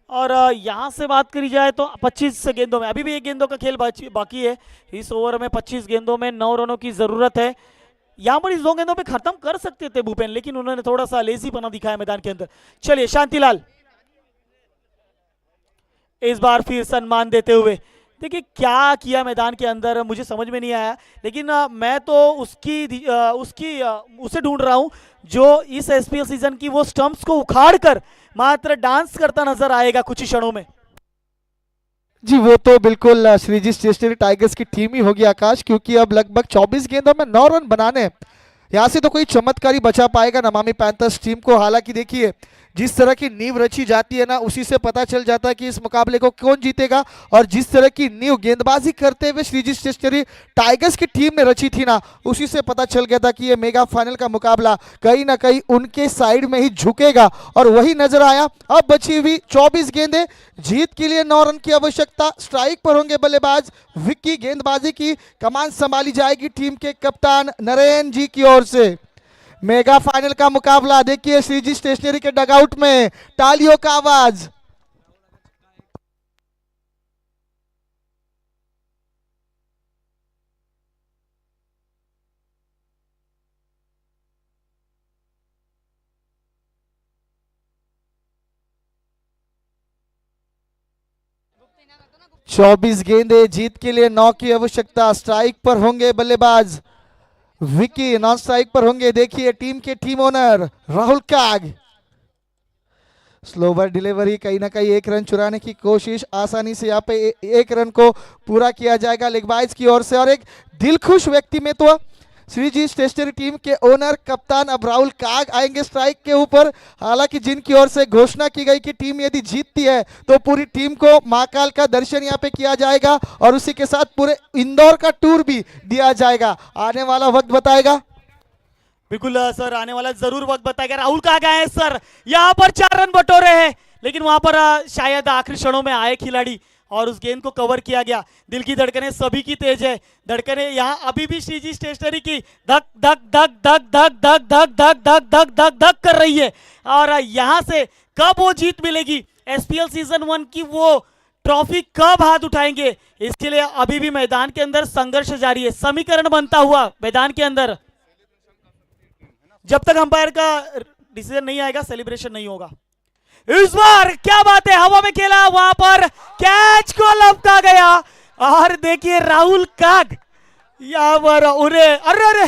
और यहाँ से बात करी जाए तो 25 गेंदों में, अभी भी 1 गेंदों का खेल बाकी है। इस ओवर में 25 गेंदों में 9 रनों की जरूरत है। यहाँ पर इस 2 गेंदों पे खत्म कर सकते थे भूपेन, लेकिन उन्होंने थोड़ा सा लेजीपना दिखाया मैदान के अंदर। चलिए शांतिलाल इस बार फिर सम्मान देते हुए, देखिए क्या किया मैदान के अंदर मुझे समझ में नहीं आया, लेकिन मैं तो उसे ढूंढ रहा हूं जो इस एसपीएल सीजन की वो स्टंप्स को उखाड़ कर मात्र डांस करता नजर आएगा कुछ ही क्षणों में। जी वो तो बिल्कुल श्रीजी स्टेशनरी टाइगर्स की टीम ही होगी आकाश, क्योंकि अब लगभग 24 गेंदों में 9 रन बनाने, यहाँ से तो कोई चमत्कारी बचा पाएगा नमामि पैंथर्स टीम को। हालांकि देखिए जिस तरह की नींव रची जाती है ना, उसी से पता चल जाता है कि इस मुकाबले को कौन जीतेगा। और जिस तरह की नींव गेंदबाजी करते हुए श्रीजी स्टेशनरी टाइगर्स की टीम ने रची थी ना, उसी से पता चल गया था कि ये मेगा फाइनल का मुकाबला कहीं ना कहीं उनके साइड में ही झुकेगा, और वही नजर आया। अब बची हुई 24 गेंदें, जीत के लिए 9 रन की आवश्यकता। स्ट्राइक पर होंगे बल्लेबाज विक्की, गेंदबाजी की कमान संभाली जाएगी टीम के कप्तान नरेन जी की ओर से। मेगा फाइनल का मुकाबला, देखिए श्रीजी स्टेशनरी के डगआउट में तालियों का आवाज। चौबीस गेंदे, जीत के लिए 9 की आवश्यकता। स्ट्राइक पर होंगे बल्लेबाज विकी, नॉन स्ट्राइक पर होंगे देखिए टीम के टीम ओनर राहुल काग। स्लोवर डिलीवरी, कहीं ना कहीं 1 रन चुराने की कोशिश, आसानी से यहाँ पे 1 रन को पूरा किया जाएगा लेगबाइज की ओर से। और एक दिलखुश व्यक्तित्व श्रीजी स्टेशनरी टीम के ओनर कप्तान अब राहुल काग आएंगे स्ट्राइक के ऊपर। हालांकि जिनकी ओर से घोषणा की गई कि टीम यदि जीतती है तो पूरी टीम को महाकाल का दर्शन यहाँ पे किया जाएगा, और उसी के साथ पूरे इंदौर का टूर भी दिया जाएगा। आने वाला वक्त बताएगा। बिल्कुल सर, आने वाला जरूर वक्त बताएगा। राहुल काग आए सर, यहाँ पर 4 रन बटोरे हैं, लेकिन वहां पर शायद आखिरी क्षणों में आए खिलाड़ी और उस गेंद को कवर किया गया। दिल की धड़कनें सभी की तेज है, धड़कनें यहाँ अभी भी श्रीजी स्टेशनरी की धक धक धक धक धक धक धक धक धक धक धक धक कर रही है। और यहाँ से कब वो जीत मिलेगी, एसपीएल सीजन 1 की वो ट्रॉफी कब हाथ उठाएंगे, इसके लिए अभी भी मैदान के अंदर संघर्ष जारी है। समीकरण बनता हुआ मैदान के अंदर, जब तक अंपायर का डिसीजन नहीं आएगा सेलिब्रेशन नहीं होगा। इस बार क्या बात है, हवा में खेला, वहां पर कैच को लपका गया। और देखिए राहुल काग यहाँ पर उन्हें, अरे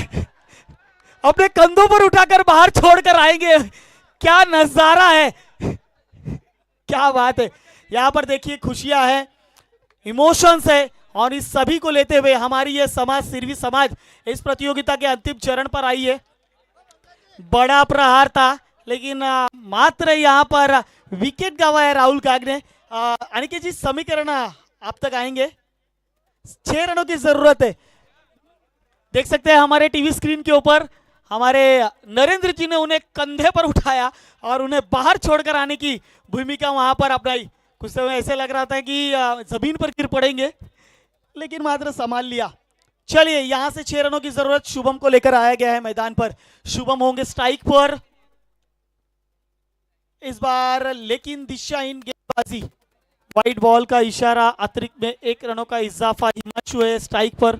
अपने कंधों पर उठाकर बाहर छोड़कर आएंगे। क्या नजारा है, क्या बात है। यहाँ पर देखिए खुशियां है, इमोशंस है, और इस सभी को लेते हुए हमारी ये समाज सेवी समाज इस प्रतियोगिता के अंतिम चरण पर आई है। बड़ा प्रहार था, लेकिन मात्र यहाँ पर विकेट गवा है राहुल काग ने। अनिकेत जी समीकरण आप तक आएंगे। 6 रनों की जरूरत है। देख सकते हैं हमारे टीवी स्क्रीन के ऊपर हमारे नरेंद्र जी ने उन्हें कंधे पर उठाया और उन्हें बाहर छोड़कर आने की भूमिका वहां पर अपनाई। कुछ समय ऐसे लग रहा था कि जमीन पर गिर पड़ेंगे, लेकिन मात्र संभाल लिया। चलिए यहां से 6 रनों की जरूरत शुभम को लेकर आया गया है मैदान पर। शुभम होंगे स्ट्राइक पर इस बार, लेकिन दिशाहीन गेंदबाजी, वाइड बॉल का इशारा, अतिरिक्त में 1 रनों का इजाफा। हिमांशु है स्ट्राइक पर।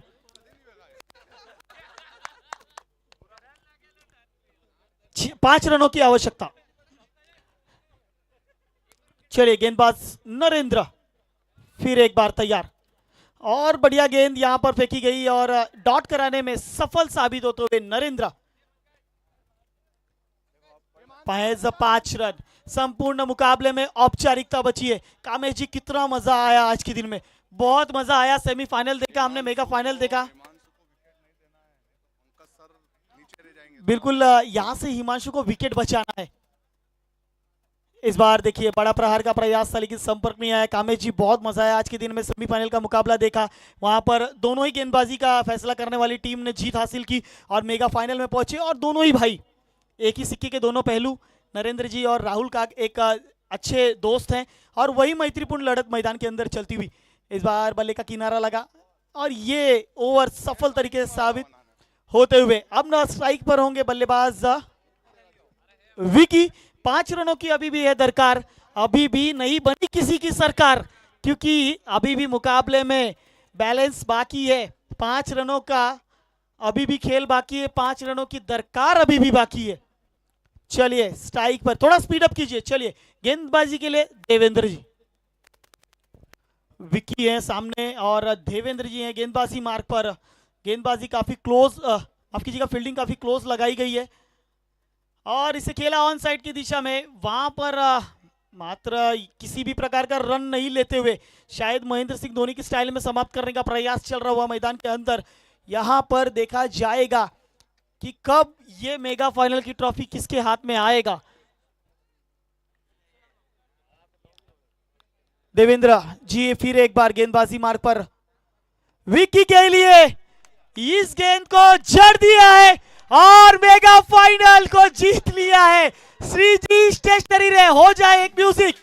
पांच रनों की आवश्यकता। चलिए गेंदबाज नरेंद्र फिर एक बार तैयार, और बढ़िया गेंद यहां पर फेंकी गई और डॉट कराने में सफल साबित होते हुए नरेंद्र। 5 रन। संपूर्ण मुकाबले में औपचारिकता बची है। कामेश जी कितना मजा आया आज के दिन में, बहुत मजा आया। सेमीफाइनल देखा हमने, मेगा फाइनल देखा। बिल्कुल यहां से हिमांशु को विकेट बचाना है। इस बार देखिए बड़ा प्रहार का प्रयास था, लेकिन संपर्क नहीं आया। कामेश जी बहुत मजा आया आज के दिन में। सेमीफाइनल का मुकाबला देखा, वहां पर दोनों ही गेंदबाजी का फैसला करने वाली टीम ने जीत हासिल की और मेगा फाइनल में पहुंचे। और दोनों ही भाई एक ही सिक्के के दोनों पहलू, नरेंद्र जी और राहुल काग एक अच्छे दोस्त हैं, और वही मैत्रीपूर्ण लड़त मैदान के अंदर चलती हुई इस बार बल्ले का किनारा लगा और ये ओवर सफल तरीके से साबित होते हुए अब ना स्ट्राइक पर होंगे बल्लेबाज विकी। 5 रनों की अभी भी है दरकार, अभी भी नहीं बनी किसी की सरकार, क्योंकि अभी भी मुकाबले में बैलेंस बाकी है। 5 रनों का अभी भी खेल बाकी है, 5 रनों की दरकार अभी भी बाकी है। चलिए स्ट्राइक पर थोड़ा स्पीड अप कीजिए। चलिए गेंदबाजी के लिए देवेंद्र जी, विकी है सामने और देवेंद्र जी हैं गेंदबाजी मार्ग पर। गेंदबाजी काफी क्लोज, माफ कीजिएगा, फील्डिंग काफी क्लोज लगाई गई है और इसे खेला ऑन साइड की दिशा में। वहां पर मात्र किसी भी प्रकार का रन नहीं लेते हुए शायद महेंद्र सिंह धोनी की स्टाइल में समाप्त करने का प्रयास चल रहा हुआ मैदान के अंदर। यहां पर देखा जाएगा कि कब ये मेगा फाइनल की ट्रॉफी किसके हाथ में आएगा। देवेंद्र जी फिर एक बार गेंदबाजी मार्ग पर, विकी के लिए इस गेंद को जड़ दिया है और मेगा फाइनल को जीत लिया है। श्रीजी स्टेशनरी रे हो जाए एक म्यूजिक।